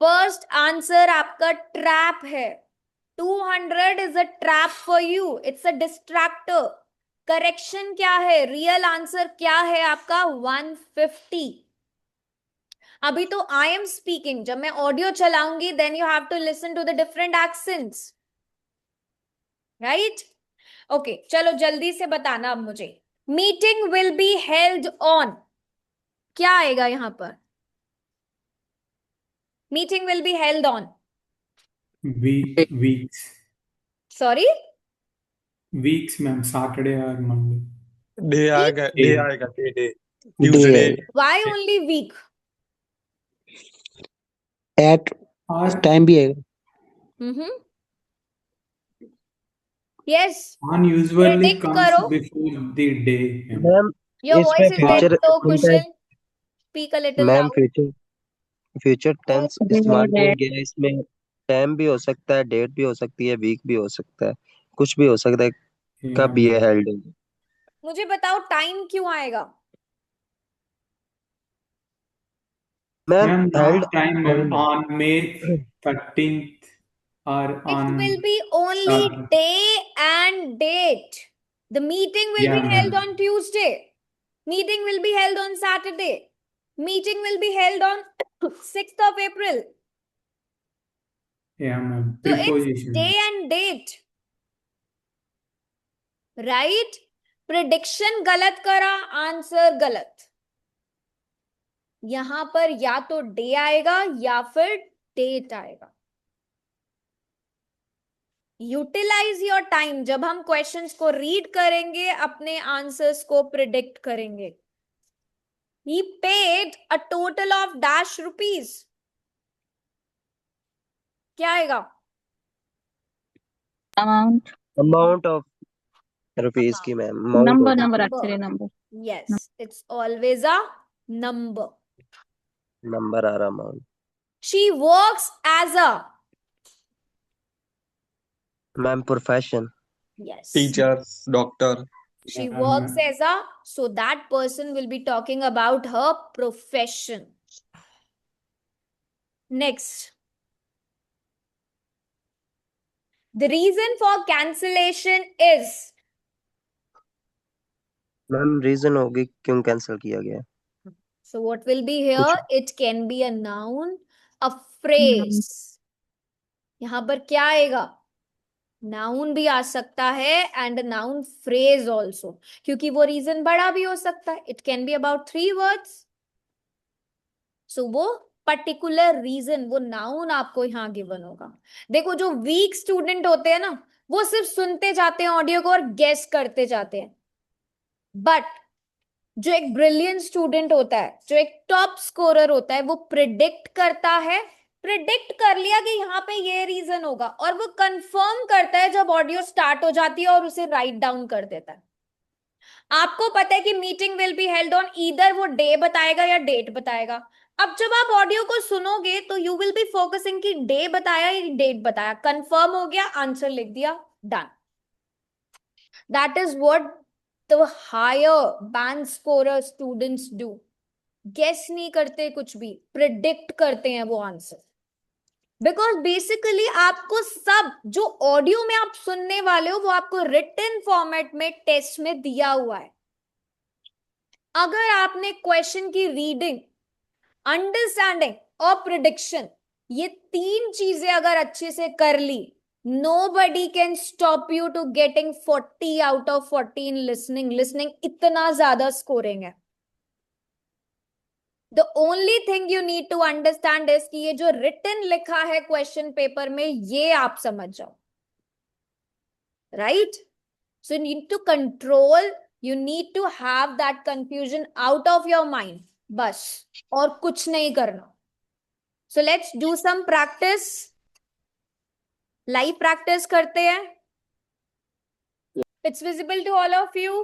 First answer आपका ट्रैप है। 200 is a trap for you, it's a distractor. Correction क्या है? रियल आंसर क्या है आपका? 150। अभी तो आई एम स्पीकिंग, जब मैं ऑडियो चलाऊंगी then you have to listen to the different accents, right? Okay, चलो जल्दी से बताना अब मुझे। Meeting will be held on, क्या आएगा यहां पर? Meeting will be held on, weeks, sorry, weeks, ma'am. Saturday or Monday. Day Week? आएगा, डे Day. आएगा, डे डे ट्यूसडे। आएगा Why only week? At Or time भी आएगा Mm-hmm. Yes. on usually Predict comes करो. before the day, ma'am. Ma'am Your इसमें voice is very future low, sometime Kushal. Speak a little ma'am loud. Future tense इस्तेमाल किया गया है इसमें। टाइम भी हो सकता है, डेट भी हो सकती है, वीक भी हो सकता है, कुछ भी हो सकता है, कब Yeah. ये हेल्ड होगी। मुझे बताओ टाइम क्यों आएगा? Ma'am Ma'am, held not time, ma'am. On May 13th or It on will be only day and date. The meeting will yeah, be held ma'am. on Tuesday. Meeting will be held on Saturday. Meeting will be held on 6th of April. Yeah, ma'am. So it's Preposition. day and date. Right? Prediction गलत करा, आंसर गलत. यहां पर या तो डे आएगा या फिर डेट आएगा. Utilize your time. जब हम क्वेश्चंस को रीड करेंगे, अपने आंसर्स को प्रिडिक्ट करेंगे. He paid a total of dash rupees. क्या आएगा? Amount. अमाउंट ऑफ रुपीस की ma'am, amount Number, of number, actually, number. Yes, it's always a number. Number आ रहा amount. She works as a. Ma'am profession. Yes. Teacher, doctor. She Yeah, works ma'am. as a. So that person will be talking about her profession. Next. The reason for cancellation is. Ma'am reason होगी क्यों कैंसिल किया गया। So what will be here? It can be a noun, a phrase. यहां पर क्या आएगा? नाउन भी आ सकता है एंड नाउन फ्रेज ऑल्सो, क्योंकि वो रीजन बड़ा भी हो सकता है. It can be about 3 words. So वो पर्टिकुलर रीजन, वो नाउन आपको यहाँ गिवन होगा. देखो जो वीक स्टूडेंट होते हैं ना, वो सिर्फ सुनते जाते हैं ऑडियो को और गेस करते जाते हैं. बट जो एक ब्रिलियंट स्टूडेंट होता है, जो एक टॉप स्कोरर होता है, वो प्रिडिक्ट करता है. प्रिडिक्ट कर लिया कि यहाँ पे ये रीजन होगा, और वो कंफर्म करता है जब ऑडियो स्टार्ट हो जाती है और उसे राइट डाउन कर देता है. आपको पता है कि meeting will be held on, either वो डे बताएगा या डेट बताएगा. अब जब आप ऑडियो को सुनोगे तो यू विल बी फोकसिंग कि डे बताया या डेट बताया. कंफर्म हो गया, आंसर लिख दिया, done. That is what the higher band scorer students do. Guess नहीं करते कुछ भी, प्रिडिक्ट करते हैं वो आंसर. बिकॉज बेसिकली आपको सब जो ऑडियो में आप सुनने वाले हो वो आपको रिटन फॉर्मेट में टेस्ट में दिया हुआ है. अगर आपने क्वेश्चन की रीडिंग, अंडरस्टैंडिंग और प्रिडिक्शन, ये 3 चीजें अगर अच्छे से कर ली, nobody can stop you to getting 40 out of 40 in listening. Listening इतना ज्यादा स्कोरिंग है. The only thing you need to understand is कि ये जो written लिखा है क्वेश्चन पेपर में, ये आप समझ जाओ. Right? So you need to control, you need to have that confusion out of your mind. बस, और कुछ नहीं करना. So let's do some practice. Live practice करते हैं. It's visible to all of you.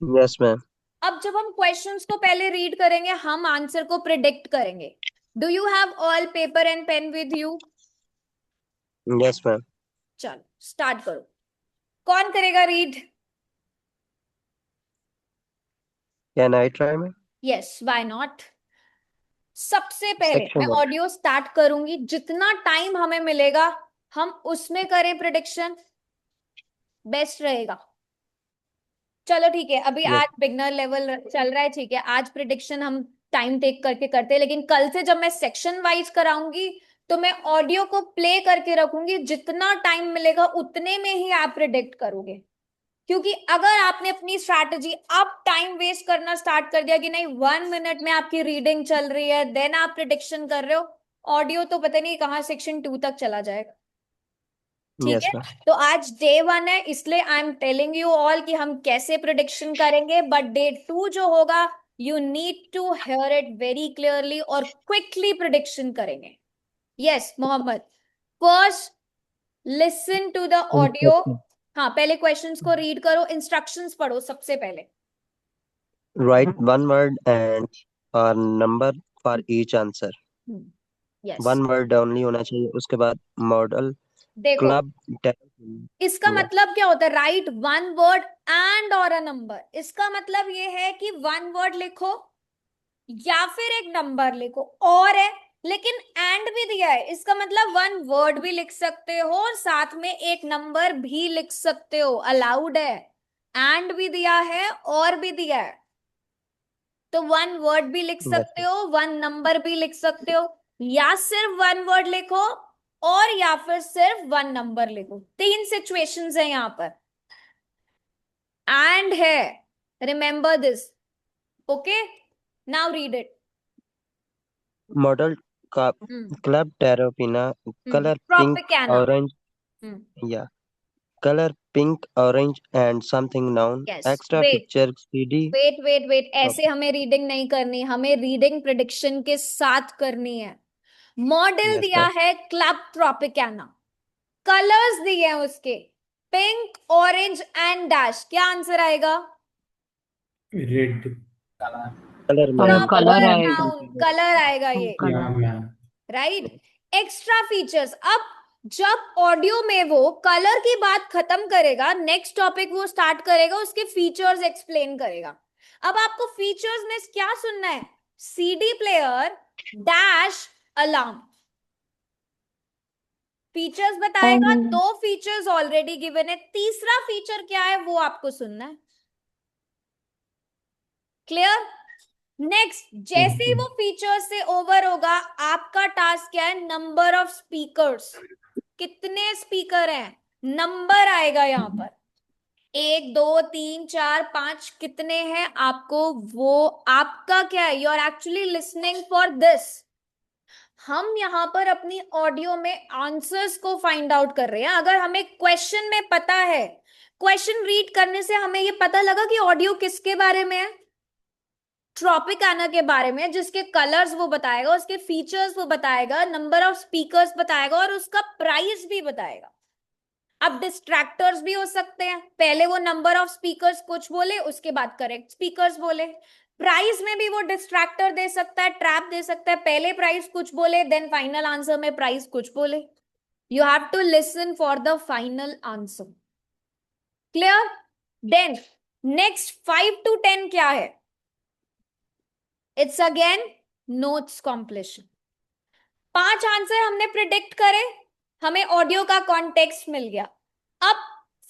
Yes ma'am. अब जब हम क्वेश्चंस को पहले रीड करेंगे, हम आंसर को प्रिडिक्ट करेंगे. Do you have all paper and pen with you? Yes ma'am. चलो स्टार्ट करो. कौन करेगा read? Can I try ma'am? Yes, why not. सबसे पहले Section मैं one. ऑडियो स्टार्ट करूंगी. जितना टाइम हमें मिलेगा हम उसमें करें प्रिडिक्शन, बेस्ट रहेगा. चलो ठीक है, अभी Yes. आज बिगनर लेवल चल रहा है, ठीक है. आज प्रिडिक्शन हम टाइम टेक करके करते हैं, लेकिन कल से जब मैं सेक्शन वाइज कराऊंगी तो मैं ऑडियो को प्ले करके रखूंगी. जितना टाइम मिलेगा उतने में ही आप प्रिडिक्ट करोगे. क्योंकि अगर आपने अपनी स्ट्रैटेजी अब टाइम वेस्ट करना स्टार्ट कर दिया कि नहीं 1 मिनट में आपकी रीडिंग चल रही है, देन आप प्रिडिक्शन कर रहे हो, ऑडियो तो पता नहीं कहाँ सेक्शन 2 तक चला जाएगा. ठीक यस है, मैम। तो आज डे 1 है, इसलिए I am telling you all कि हम कैसे प्रिडिक्शन करेंगे, बट डे 2 जो होगा you need to hear it very clearly और क्विकली प्रिडिक्शन करेंगे. Yes Mohammed, first listen to the audio. हाँ, पहले क्वेश्चंस को रीड करो, इंस्ट्रक्शंस पढ़ो सबसे पहले. राइट वन वर्ड एंड और number for each answer. Yes, one word only होना चाहिए. उसके बाद मॉडल देखो क्लब इसका मतलब क्या होता है, राइट वन वर्ड एंड और अ नंबर. इसका मतलब ये है कि वन वर्ड लिखो या फिर एक नंबर लिखो, और है लेकिन एंड भी दिया है, इसका मतलब वन वर्ड भी लिख सकते हो और साथ में एक नंबर भी लिख सकते हो, अलाउड है. एंड भी दिया है और भी दिया है, तो वन वर्ड भी लिख सकते हो, वन नंबर भी लिख सकते हो, या सिर्फ वन वर्ड लिखो और या फिर सिर्फ वन नंबर लिखो. 3 सिचुएशंस है यहां पर. एंड है, remember this. Okay, now read it. Model club Tropicana colour pink Tropicana. Orange या colour pink orange and something noun Yes, extra wait. Picture CD. Wait, ऐसे हमें रीडिंग नहीं करनी, हमें रीडिंग प्रिडिक्शन के साथ करनी है. मॉडल Yes, दिया ma'am. है क्लब ट्रॉपिकाना, कलर्स दिए हैं उसके पिंक ऑरेंज एंड डैश. क्या आंसर आएगा? Red. Colour ma'am. Proper noun, colour आएगा ये. या मैम. राइट. Extra features. अब जब ऑडियो में वो कलर की बात खत्म करेगा, नेक्स्ट टॉपिक वो स्टार्ट करेगा, उसके फीचर्स एक्सप्लेन करेगा. अब आपको फीचर्स में क्या सुनना है? CD player dash alarm. Features बताएगा, 2 फीचर्स ऑलरेडी गिवन है, तीसरा फीचर क्या है वो आपको सुनना है. क्लियर? नेक्स्ट, जैसे ही वो फीचर से ओवर होगा, आपका टास्क क्या है? Number of speakers. कितने स्पीकर हैं, नंबर आएगा यहां पर. 1 2 3 4 5 कितने हैं आपको, वो आपका क्या है, you are actually listening for this. हम यहां पर अपनी ऑडियो में आंसर्स को फाइंड आउट कर रहे हैं. अगर हमें क्वेश्चन में पता है, क्वेश्चन रीड करने से हमें ये पता लगा कि ऑडियो किसके बारे में है, ट्रॉपिकाना के बारे में, जिसके कलर्स वो बताएगा, उसके फीचर्स वो बताएगा, नंबर ऑफ स्पीकर्स बताएगा और उसका प्राइस भी बताएगा. अब डिस्ट्रैक्टर्स भी हो सकते हैं, पहले वो नंबर ऑफ स्पीकर्स कुछ बोले, उसके बाद करेक्ट स्पीकर्स बोले. प्राइस में भी वो डिस्ट्रैक्टर दे सकता है, ट्रैप दे सकता है, पहले प्राइस कुछ बोले, देन फाइनल आंसर में प्राइस कुछ बोले. You have to listen for the final answer. Clear? Then next 5 to 10 क्या है? It's again notes completion. 5 answer हमने प्रिडिक्ट करे, हमें ऑडियो का कॉन्टेक्स्ट मिल गया. अब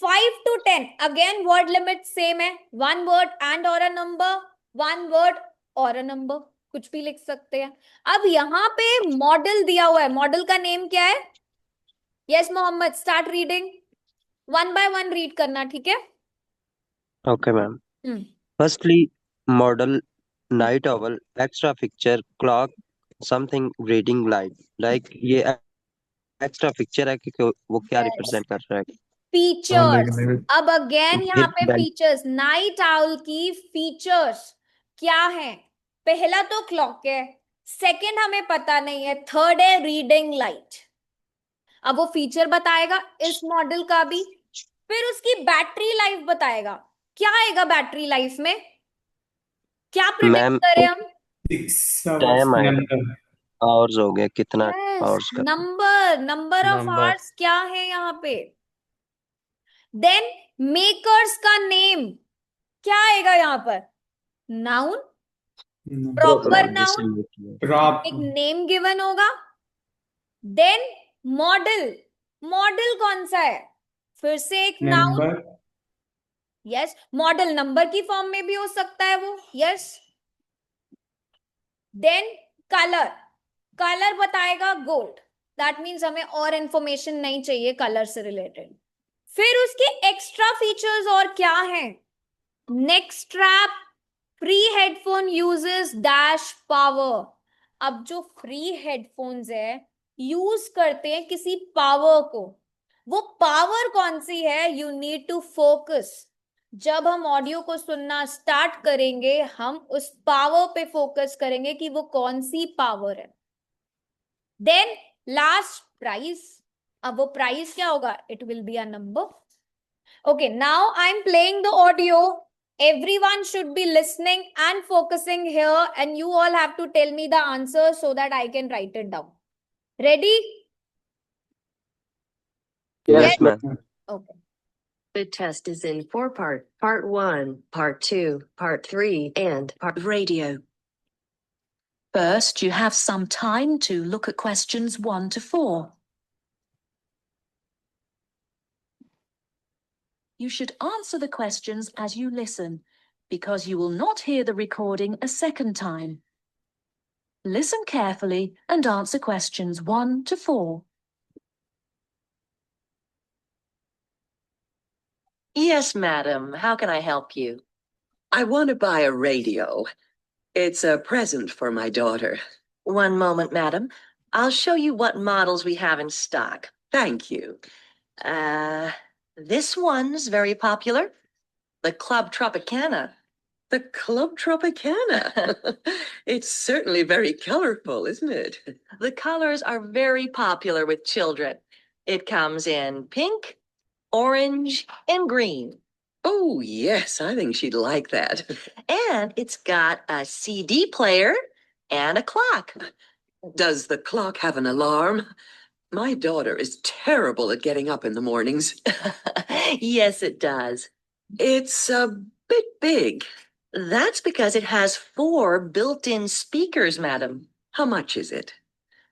5 to 10 again word limit same है, 1 वर्ड एंड और अ नंबर, 1 वर्ड और अ नंबर, कुछ भी लिख सकते हैं. अब यहां पे मॉडल दिया हुआ है, मॉडल का नेम क्या है? Yes Mohammed, start reading. 1 by 1 read करना, ठीक है? Okay ma'am. Firstly model night oval extra picture clock something reading light ये एक्स्ट्रा पिक्चर है कि वो क्या रिप्रेजेंट कर रहा है. फीचर्स. अब अगेन यहाँ पे With फीचर्स, नाइट आउल की फीचर्स क्या है? पहला तो क्लॉक है, सेकंड हमें पता नहीं है, थर्ड है रीडिंग लाइट. अब वो फीचर बताएगा इस मॉडल का भी, फिर उसकी बैटरी लाइफ बताएगा. क्या आएगा बैटरी लाइफ में? क्या प्रिडिक्ट मैम करें हम? 6 टाइम hours. आएगा, आवर्स हो गए, कितना आवर्स का. नंबर ऑफ आवर्स क्या है यहाँ पे? देन मेकर्स का नेम क्या आएगा यहाँ पर? Noun, proper noun, Prop. एक नेम गिवन होगा. देन मॉडल, मॉडल कौन सा है? फिर से एक noun. Number. Yes, model number की फॉर्म में भी हो सकता है वो. यस. देन कलर, कलर बताएगा गोल्ड. दैट मीन्स हमें और इंफॉर्मेशन नहीं चाहिए कलर से रिलेटेड. फिर उसके एक्स्ट्रा फीचर्स और क्या हैं? Next strap free headphone uses dash power. अब जो फ्री हेडफोन्स है यूज करते हैं किसी पावर को, वो पावर कौन सी है? You need to focus. जब हम ऑडियो को सुनना स्टार्ट करेंगे, हम उस पावर पे फोकस करेंगे कि वो कौन सी पावर है. Then last price. अब वो प्राइस क्या होगा? It will be a number. Okay, now I'm playing the audio. Everyone should be listening and focusing here, and you all have to tell me the answer so that I can write it down. Ready? Yes, ma'am. Okay. The test is in 4 parts. Part 1, Part 2, Part 3, and Part Radio. First, you have some time to look at questions 1 to 4. You should answer the questions as you listen, because you will not hear the recording a second time. Listen carefully and answer questions 1 to 4. Yes, madam. How can I help you? I want to buy a radio. It's a present for my daughter. One moment, madam. I'll show you what models we have in stock. Thank you. This one's very popular. The Club Tropicana. The Club Tropicana. It's certainly very colorful, isn't it? The colors are very popular with children. It comes in pink, orange, and green. Oh, yes, I think she'd like that. And it's got a CD player and a clock. Does the clock have an alarm? My daughter is terrible at getting up in the mornings. Yes, it does. It's a bit big. That's because it has 4 built-in speakers, madam. How much is it?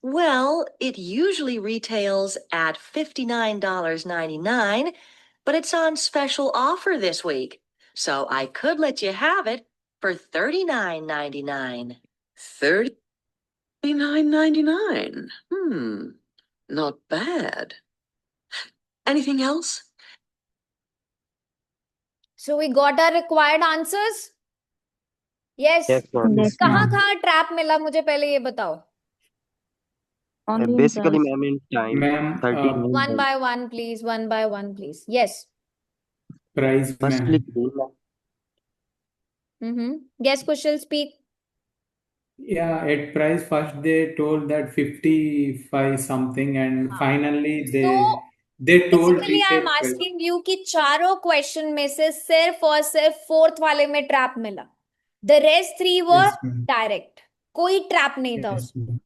Well, it usually retails at $59.99, but it's on special offer this week. So I could let you have it for $39.99. $39.99. Not bad. Anything else? So we got our required answers? Yes. Yes, ma'am. कहाँ ट्रैप मिला मुझे पहले ये बताओ. Basically, ma'am, in time, Ma'am, 13. One by one, please. One by one, please. Yes. price, Firstly, ma'am. Yes, Kushal, speak. Yeah, at price first they told that 55 something, and finally So they told basically I am retail price. asking you कि चारों क्वेश्चन में से सिर्फ और सिर्फ फोर्थ वाले में ट्रैप मिला. The rest 3 were Yes, ma'am. Direct. कोई ट्रैप नहीं था Yes, उसमें. ma'am.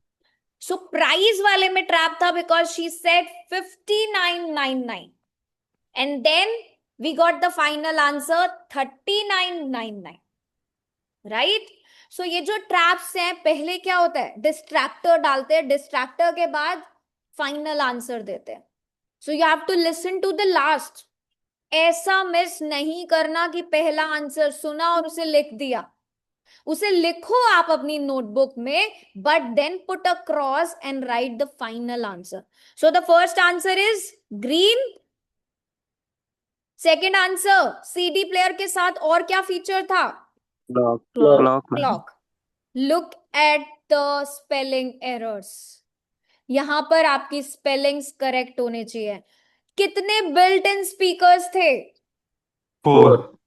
So प्राइस वाले में ट्रैप था because she said 59.99, and then we got the final answer 39.99, right? So ये जो ट्रैप्स हैं, पहले क्या होता है? डिस्ट्रैक्टर डालते हैं, डिस्ट्रैक्टर के बाद फाइनल आंसर देते हैं. So you have to listen to the last. ऐसा मिस नहीं करना कि पहला आंसर सुना और उसे लिख दिया. उसे लिखो आप अपनी नोटबुक में, but then put a cross and write the final answer. So the first answer is green. Second answer, CD player के साथ और क्या फीचर था? clock, ma'am. Clock. Look at the spelling errors. यहां पर आपकी स्पेलिंग्स करेक्ट होने चाहिए. कितने बिल्ट इन स्पीकर्स थे? 4.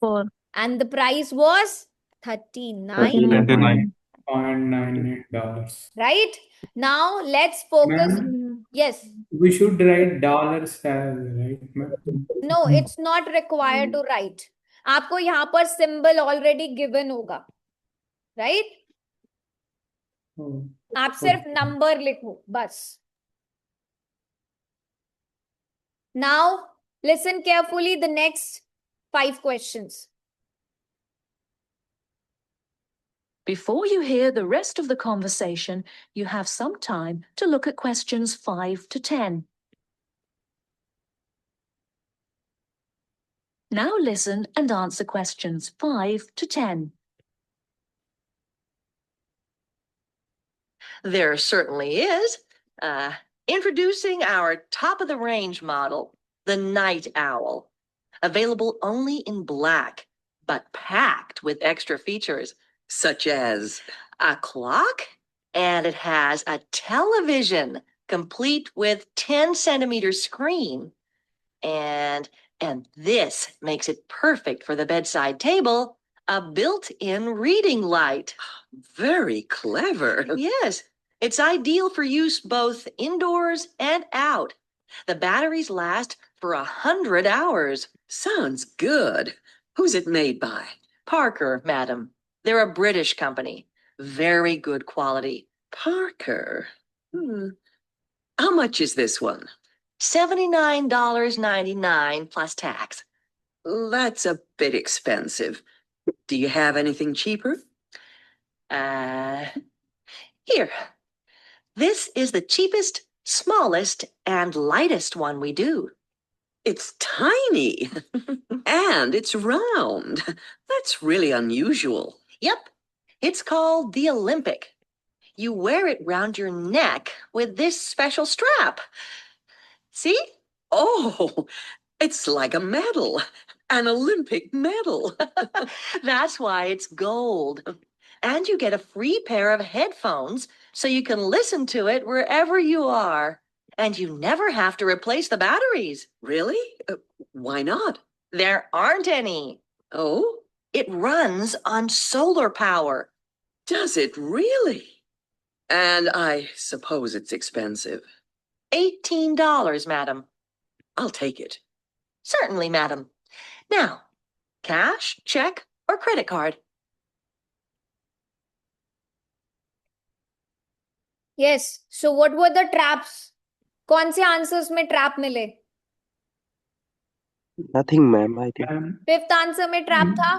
4. And the price was $39.98. Right? Now let's focus. Ma'am, Yes. we should write dollars, right, ma'am? No, it's not required to write. आपको यहाँ पर symbol already given होगा. Right? Oh, आप सिर्फ number लिखो बस. Now listen carefully the next 5 questions. Before you hear the rest of the conversation, you have some time to look at questions 5 to 10. Now listen and answer questions 5 to 10. There certainly is. Introducing our top-of-the-range model, the Night Owl. Available only in black, but packed with extra features, such as a clock, and it has a television. complete with 10-centimeter screen. And this makes it perfect for the bedside table, a built-in reading light. Very clever. Yes, it's ideal for use both indoors and out. The batteries last for 100 hours. Sounds good. Who's it made by? Parker, madam. They're a British company. Very good quality. Parker. How much is this one? $79.99 plus tax. That's a bit expensive. Do you have anything cheaper? Here. This is the cheapest, smallest, and lightest one we do. It's tiny. And it's round. That's really unusual. Yep. It's called the Olympic. You wear it round your neck with this special strap. See? Oh, it's like a medal. An Olympic medal. That's why it's gold. And you get a free pair of headphones so you can listen to it wherever you are. And you never have to replace the batteries. Really? Why not? There aren't any. Oh, It runs on solar power. does it really? And I suppose it's expensive. $18, madam. I'll take it. Certainly, madam. Now, cash, check, or credit card? Yes. So what were the traps? कौन से आंसर्स में ट्रैप मिले? Nothing, ma'am, I think. Fifth answer में ट्रैप था?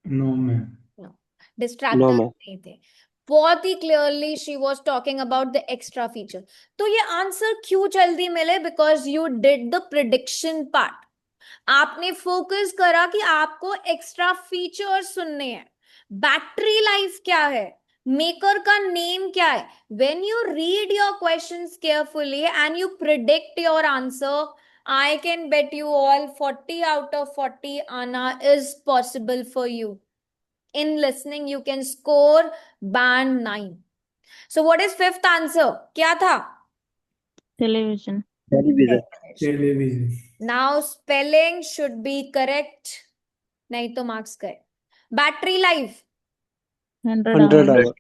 No, ma'am. Distractors ma'am. नहीं थे. बहुत ही clearly she was talking about the extra feature. तो ये आंसर क्यों जल्दी मिले? Because you did the prediction part. आपने फोकस करा कि आपको एक्स्ट्रा फीचर्स सुनने हैं. बैटरी लाइफ क्या है? मेकर का नेम क्या है? When you read your questions carefully and you predict your answer, I can bet you all 40 out of 40 Anna is possible for you. In listening, you can score band 9. So what is fifth answer? क्या था? Television. Television. Television. Now spelling should be correct. नहीं तो marks गए. Battery life. 100 hours.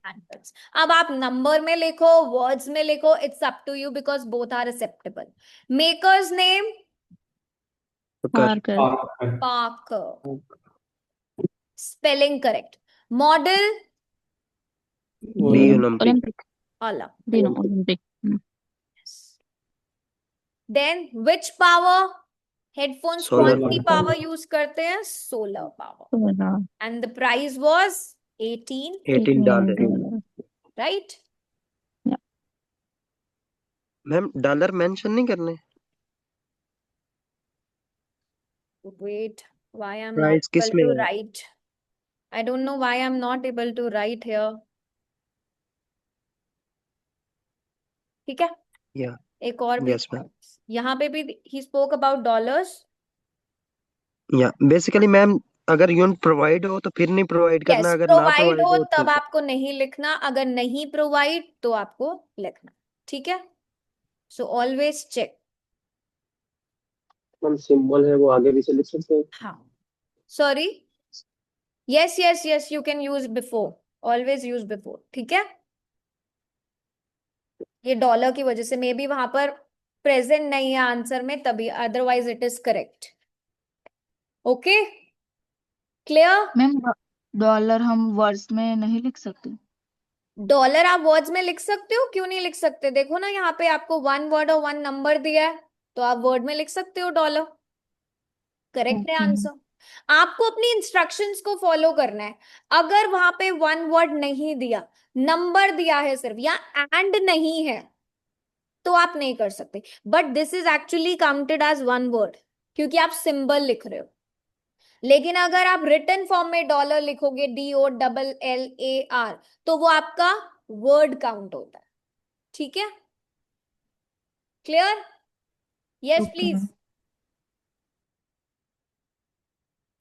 अब आप नंबर में लिखो, वर्ड्स में लिखो, it's up to you because both are acceptable. Makers name Parker. Parker. Spelling correct. Model B Olympic. Olympic. अलग. Dino Olympic. Then which power? Headphones Solar कौन सी power. पावर यूज करते हैं? Solar power. Solar. And the price was 18, $18. Right? Ma'am dollar mention नहीं करने. Wait, why I'm Price not किस able में to है? write? I don't know why I'm not able to write here. ठीक है? Yeah. एक और भी Yes, ma'am. यहाँ पे भी he spoke about dollars. Yeah. Basically, ma'am अगर यूनिट प्रोवाइड हो तो फिर नहीं प्रोवाइड Yes, करना. अगर ना provide प्रोवाइड हो हो तब तो आपको नहीं लिखना. अगर नहीं provide तो आपको लिखना. ठीक है? So always check. Ma'am symbol है वो आगे भी से लिख सकते हैं. हाँ. Sorry. Yes, yes, yes. You can use before. Always use before. ठीक है? ये डॉलर की वजह से मे बी वहां पर प्रेजेंट नहीं है आंसर में, तभी. Otherwise it is correct. Okay, clear? Ma'am dollar हम वर्ड्स में नहीं लिख सकते? डॉलर आप वर्ड्स में लिख सकते हो, क्यों नहीं लिख सकते? देखो ना यहाँ पे आपको 1 वर्ड और 1 नंबर दिया है, तो आप वर्ड में लिख सकते हो डॉलर. करेक्ट है Okay. आंसर. आपको अपनी इंस्ट्रक्शंस को फॉलो करना है. अगर वहां पे 1 वर्ड नहीं दिया, नंबर दिया है सिर्फ, या एंड नहीं है, तो आप नहीं कर सकते. But this is actually counted as 1 word क्योंकि आप सिंबल लिख रहे हो. लेकिन अगर आप रिटन फॉर्म में डॉलर लिखोगे DOLLAR, तो वो आपका वर्ड काउंट होता है. ठीक है? Clear? Yes Okay, please.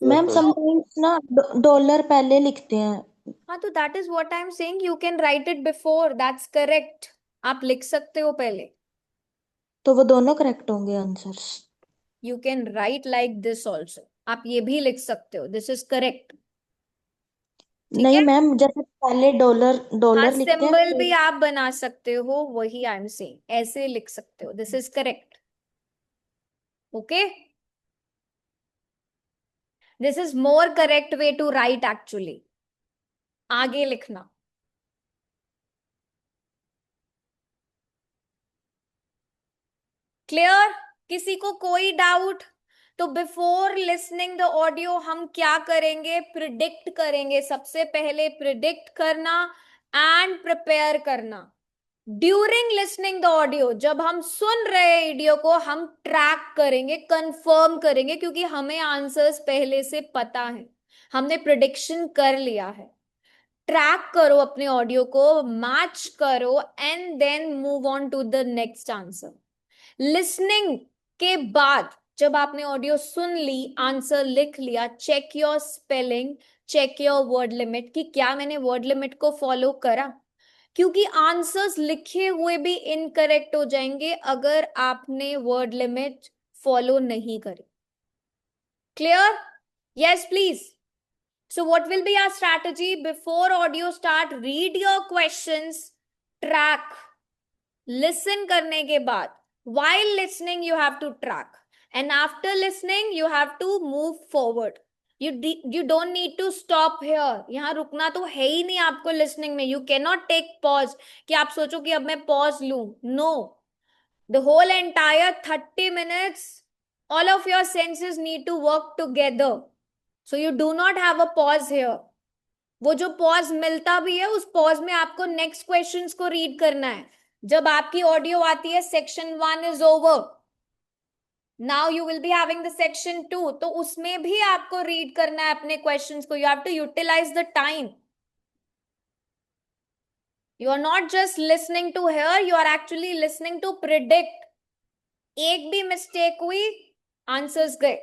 Ma'am sometimes ना डॉलर पहले लिखते हैं. हाँ, तो that is what I am saying. You can write it before. That's correct. आप लिख सकते हो पहले. तो वो दोनों करेक्ट होंगे answers. You can write like this also. आप ये भी लिख सकते हो. This is correct. ठीक नहीं है. मैम, जैसे पहले डॉलर हाँ, डॉलर लिखते हैं सिंबल भी आप बना सकते हो, वही आई एम सेइंग, ऐसे लिख सकते हो. This is correct. Okay, this is more correct way to write actually. आगे लिखना. क्लियर? किसी को कोई डाउट? तो बिफोर लिसनिंग द ऑडियो हम क्या करेंगे? प्रिडिक्ट करेंगे. सबसे पहले प्रिडिक्ट करना एंड प्रिपेयर करना. ड्यूरिंग लिसनिंग द ऑडियो, जब हम सुन रहे हैं ऑडियो को, हम ट्रैक करेंगे, कंफर्म करेंगे, क्योंकि हमें आंसर्स पहले से पता है, हमने प्रिडिक्शन कर लिया है. ट्रैक करो अपने ऑडियो को, मैच करो and then move on to the next answer. Listening के बाद जब आपने ऑडियो सुन ली, आंसर लिख लिया, check your spelling, check your word limit कि क्या मैंने वर्ड लिमिट को फॉलो करा, क्योंकि आंसर्स लिखे हुए भी इनकरेक्ट हो जाएंगे अगर आपने वर्ड लिमिट फॉलो नहीं करी. Clear? Yes please. So what will be our strategy? Before audio start, read your questions, track. Listen करने के बाद, while listening you have to track, and after listening you have to move forward. You don't need to stop here. यहाँ रुकना तो है ही नहीं आपको listening में. You cannot take pause कि आप सोचो कि अब मैं pause लूं. No. The whole entire 30 minutes, all of your senses need to work together. So you do not have a pause here. वो जो pause मिलता भी है, उस pause में आपको next questions को read करना है. जब आपकी ऑडियो आती है section 1 is over, now you will be having the section 2, तो उसमें भी आपको read करना है अपने questions को. You have to utilize the time. You are not just listening to hear, you are actually listening to predict. एक भी mistake हुई, answers गए.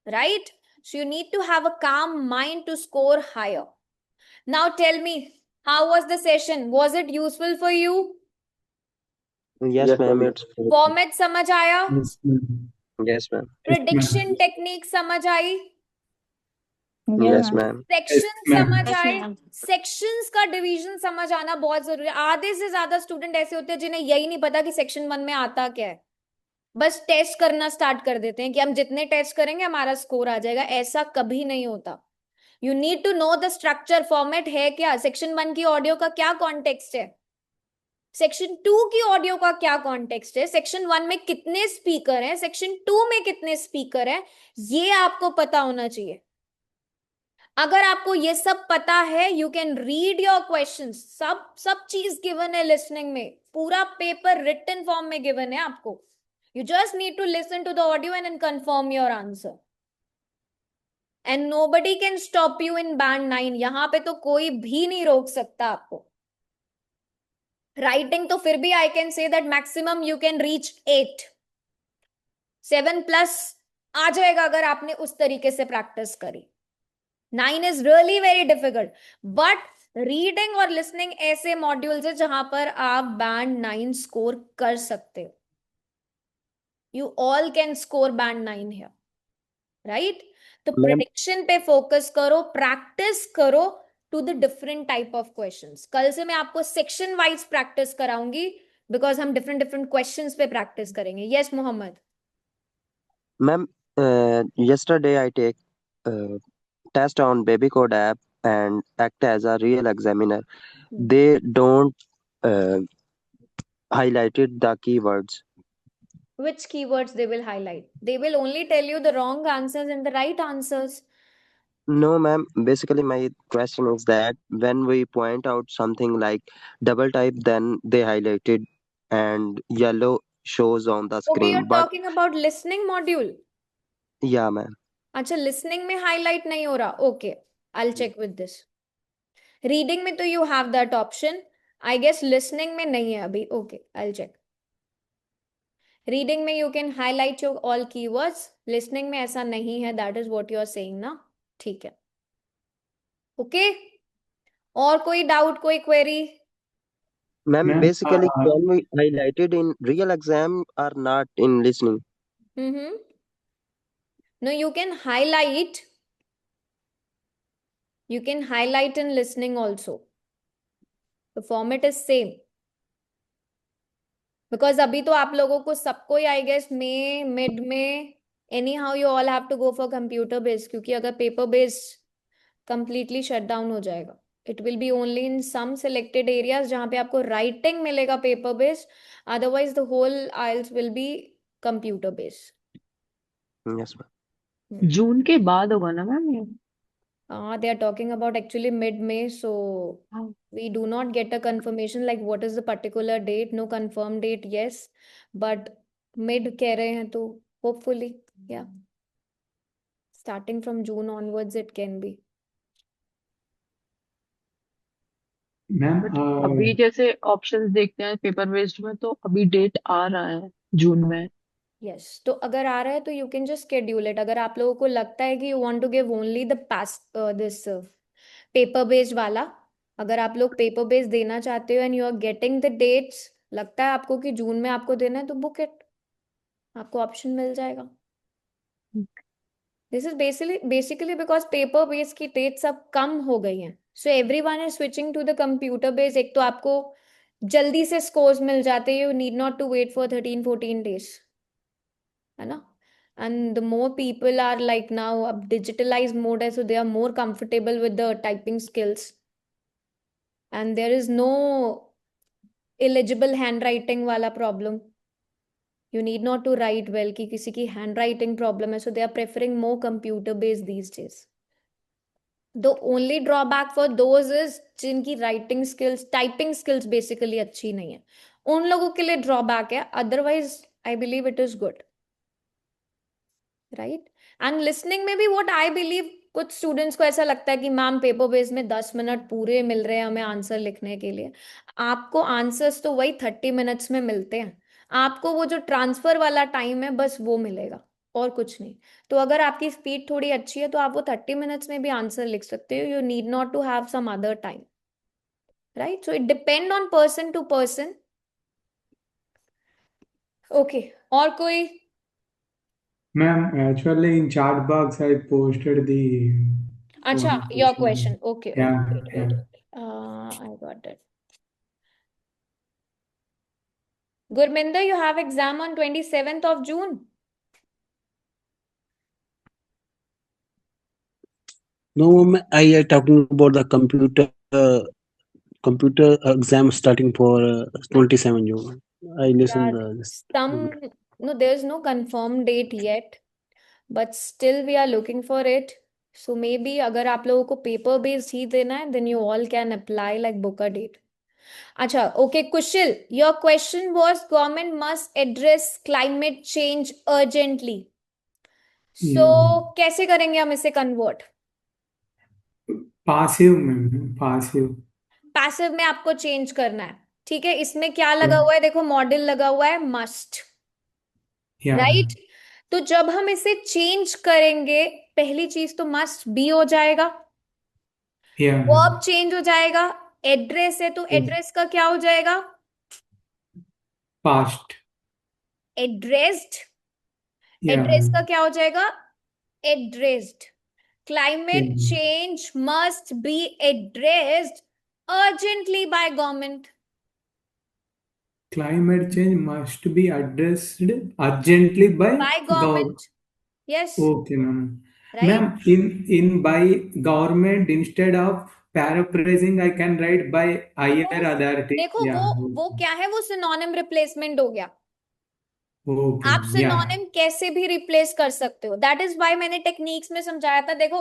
Right? So you need to have a calm mind to score higher. Now tell me, how was the session? Was it useful for you? Yes, ma'am. It's Format समझ आया? yes, ma'am. Prediction technique समझ आई? Yes, ma'am. Section ma'am. समझ आए? Sections का division समझ आना बहुत जरूरी है. आधे से ज्यादा स्टूडेंट ऐसे होते हैं जिन्हें यही नहीं पता कि सेक्शन 1 में आता क्या है. बस टेस्ट करना स्टार्ट कर देते हैं कि हम जितने टेस्ट करेंगे हमारा स्कोर आ जाएगा. ऐसा कभी नहीं होता. You need to know the structure. Format है क्या? सेक्शन 1 की ऑडियो का क्या कॉन्टेक्स्ट है? सेक्शन 2 की ऑडियो का क्या कॉन्टेक्स्ट है? सेक्शन 1 में कितने स्पीकर हैं, सेक्शन 2 में कितने स्पीकर हैं, ये आपको पता होना चाहिए. अगर आपको ये सब पता है, you can read your questions. सब चीज गिवन है लिसनिंग में. पूरा पेपर रिटन फॉर्म में गिवन है आपको. You just need to listen to the audio and then confirm your answer. And nobody can stop you in band 9. यहाँ पे तो कोई भी नहीं रोक सकता आपको. Writing तो फिर भी I can say that maximum you can reach 8. 7+ आ जाएगा अगर आपने उस तरीके से प्रैक्टिस करी. 9 is really very difficult. But reading और listening ऐसे मॉड्यूल्स है जहां पर आप band 9 स्कोर कर सकते हो. You all can score band 9 here, right? तो prediction पे focus करो, practice करो to the different type of questions. कल से मैं आपको section wise practice कराऊंगी because हम different questions पे practice करेंगे. Yes, Mohammed. Ma'am, yesterday I take test on Baby Code app and act as a real examiner. They don't highlighted the keywords. Which keywords they will highlight? They will only tell you the wrong answers and the right answers. No, ma'am. Basically, my question is that when we point out something like double type, then they highlighted and yellow shows on the screen. Okay, you're But talking about listening module. yeah, ma'am. अच्छा, listening में highlight नहीं हो रहा. Okay, I'll check with this. Reading में तो you have that option. I guess listening में नहीं है अभी. Okay, I'll check. Reading में you can highlight your all keywords. Listening में ऐसा नहीं है. That is what you are saying ना. ठीक है. Okay. और कोई doubt, कोई query? Ma'am, Ma'am, basically, can we highlight it in real exam or not in listening? Mm-hmm. No, you can highlight. You can highlight in listening also. The format is same. Because अभी तो आप लोगों को सबको ही आई गेस में मिड में anyhow you all have to go for computer based, क्योंकि अगर paper based completely shut down हो जाएगा. It will be only in some selected areas जहां पे आपको राइटिंग मिलेगा paper based. Otherwise the whole IELTS will be computer based. Yes, ma'am. जून के बाद होगा ना मैम ये? They are talking about actually mid-May, so we do not get a confirmation like what is the particular date. No confirmed date, yes, but mid कह रहे हैं तो hopefully, yeah. Starting from June onwards, it can be. Ma'am अभी जैसे ऑप्शंस देखते हैं पेपर बेस्ड में, तो अभी डेट आ रहा है जून में. Yes, तो अगर आ रहा है तो you can just schedule it. अगर आप लोगों को लगता है कि you want to give only the past this paper based वाला, अगर आप लोग पेपर बेस्ड देना चाहते हो and you are getting the dates, लगता है आपको कि जून में आपको देना है तो बुक इट, आपको ऑप्शन मिल जाएगा. This is basically because paper based की डेट्स अब कम हो गई हैं, so everyone is switching to the computer based. एक तो आपको जल्दी से स्कोर्स मिल जाते हैं, you need not to wait for 13-14 days, है ना. And the more people are like now अब digitalized mode है, so they are more comfortable with the typing skills, and there is no illegible handwriting वाला problem. You need not to write well कि किसी की handwriting problem है, so they are preferring more computer based these days. The only drawback for those is जिनकी writing skills, typing skills basically अच्छी नहीं है, उन लोगों के लिए drawback है. Otherwise I believe it is good. Right. And listening में भी व्हाट आई बिलीव, कुछ स्टूडेंट्स को ऐसा लगता है कि मैम पेपर बेस में 10 मिनट पूरे मिल रहे हैं हमें आंसर लिखने के लिए. आपको आंसर्स तो वही 30 मिनट्स में मिलते हैं, आपको वो जो ट्रांसफर वाला टाइम है बस वो मिलेगा और कुछ नहीं. तो अगर आपकी स्पीड थोड़ी अच्छी है तो आप वो 30 मिनट्स में भी आंसर लिख सकते हो. You need not to have some other time, right. So it depend on person to person. Okay, और कोई? ma'am, actually in chat box I posted the अच्छा, one your question. question. Okay, Yeah, okay. Wait. yeah. I got it. Gurminder, you have exam on 27th of June. No, ma'am, I are talking about the computer exam starting for 27 June. I listened Yeah, no, there's no confirmed date yet, but still we are looking for it. So maybe अगर आप लोगों को paper based ही देना है, then you all can apply like book a date. अच्छा, okay, Kushil, your question was government must address climate change urgently. So कैसे करेंगे हम इसे convert? पासिव में, पासिव. पैसिव में आपको चेंज करना है, ठीक है. इसमें क्या लगा हुआ है, देखो मॉडल लगा हुआ है मस्ट, राइट. तो जब हम इसे चेंज करेंगे, पहली चीज तो मस्ट बी हो जाएगा, वर्ब चेंज हो जाएगा. एड्रेस है तो एड्रेस का क्या हो जाएगा, पास्ट. एड्रेस्ड, एड्रेस का क्या हो जाएगा, addressed. Climate change must be addressed urgently by government. Climate change must be addressed urgently by government. Yes. Okay, ma'am. Right? Ma'am, in by government, instead of paraphrasing, I can write by higher authority. देखो वो क्या है, वो सिनोनिम रिप्लेसमेंट हो गया. Okay, आप सिनोनिम कैसे भी रिप्लेस कर सकते हो. दैट इज वाई मैंने टेक्निक्स में समझाया था. देखो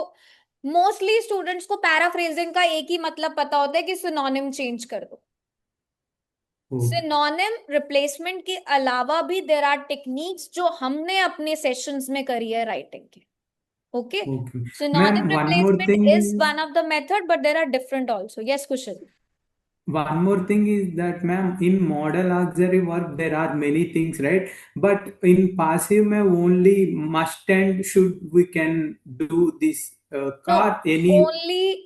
मोस्टली स्टूडेंट्स को पैराफ्रेजिंग का एक ही मतलब पता होता है कि सिनोनिम चेंज कर दो. सिनोनिम रिप्लेसमेंट के अलावा भी देयर आर टेक्निक्स जो हमने अपने सेशंस में करी है राइटिंग के. Okay, synonym replacement is one of the method, but there are different also. Yes Kushal. One more thing is that, ma'am, in model auxiliary verb there are many things, right? But in passive, only must and should we can do this car, any.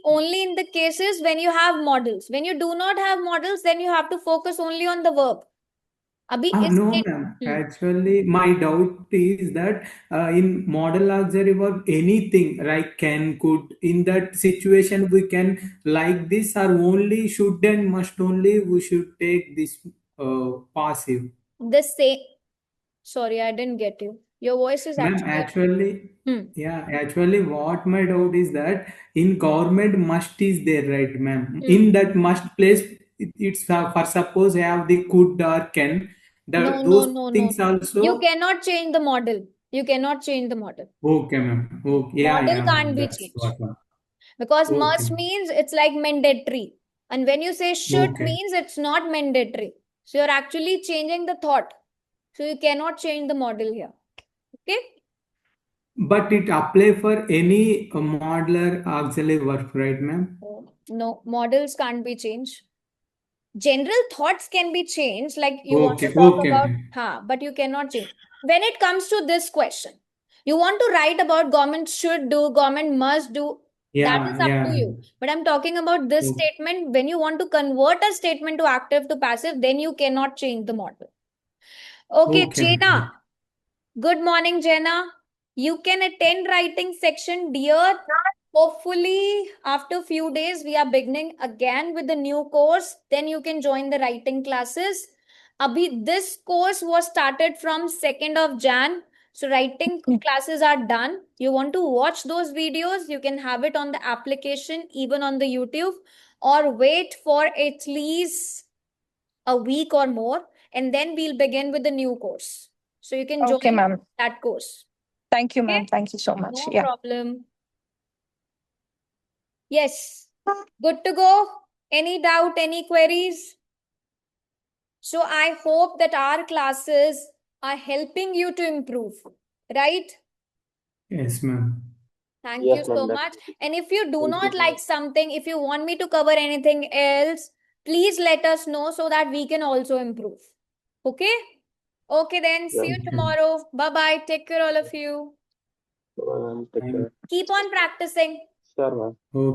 Only in the cases when you have models. When you do not have models, then you have to focus only on the verb. Abhi No, ma'am. Actually, my doubt is that in model auxiliary verb, anything like can, could, in that situation we can like this, or only should and must only we should take this passive. The same. Sorry, I didn't get you. Your voice is Ma'am, actually. actually, what my doubt is that in government must is there, right, ma'am? In that must place, it's for suppose have the could or can. Those things also. You cannot change the model. You cannot change the model. Okay, ma'am. Okay, yeah, Model yeah, can't ma'am. be That's changed. what, ma'am. Because Okay. must means it's like mandatory. And when you say should Okay. means it's not mandatory. So you're actually changing the thought. So you cannot change the model here. Okay? But it apply for any modular auxiliary verb, right, ma'am? No, models can't be changed. General thoughts can be changed, like you want to Okay, talk okay, about, ma'am. but you cannot change. When it comes to this question, you want to write about government should do, government must do, that is Yeah, up yeah. to you. But I'm talking about this Okay. statement. When you want to convert a statement to active to passive, then you cannot change the model. Okay, Okay, Jena. ma'am. Good morning, Jena. You can attend writing section, dear. Hopefully, after a few days, we are beginning again with the new course. Then you can join the writing classes. Abhi, this course was started from 2nd of Jan. So writing classes are done. You want to watch those videos, you can have it on the application, even on the YouTube, or wait for at least a week or more, and then we'll begin with the new course. So you can Okay, join ma'am. that course. Thank you, Okay? ma'am. Thank you so much. No Yeah. problem. Yes. Good to go. Any doubt, any queries? So I hope that our classes are helping you to improve, right? Yes, ma'am. Thank Yes, you so ma'am. much. And if you do Thank not you. like something, if you want me to cover anything else, please let us know so that we can also improve. Okay? Okay, then. See you Yeah. tomorrow. Bye-bye. Take care, all of you. Take care. Keep on practicing. Sure, ma'am. Okay.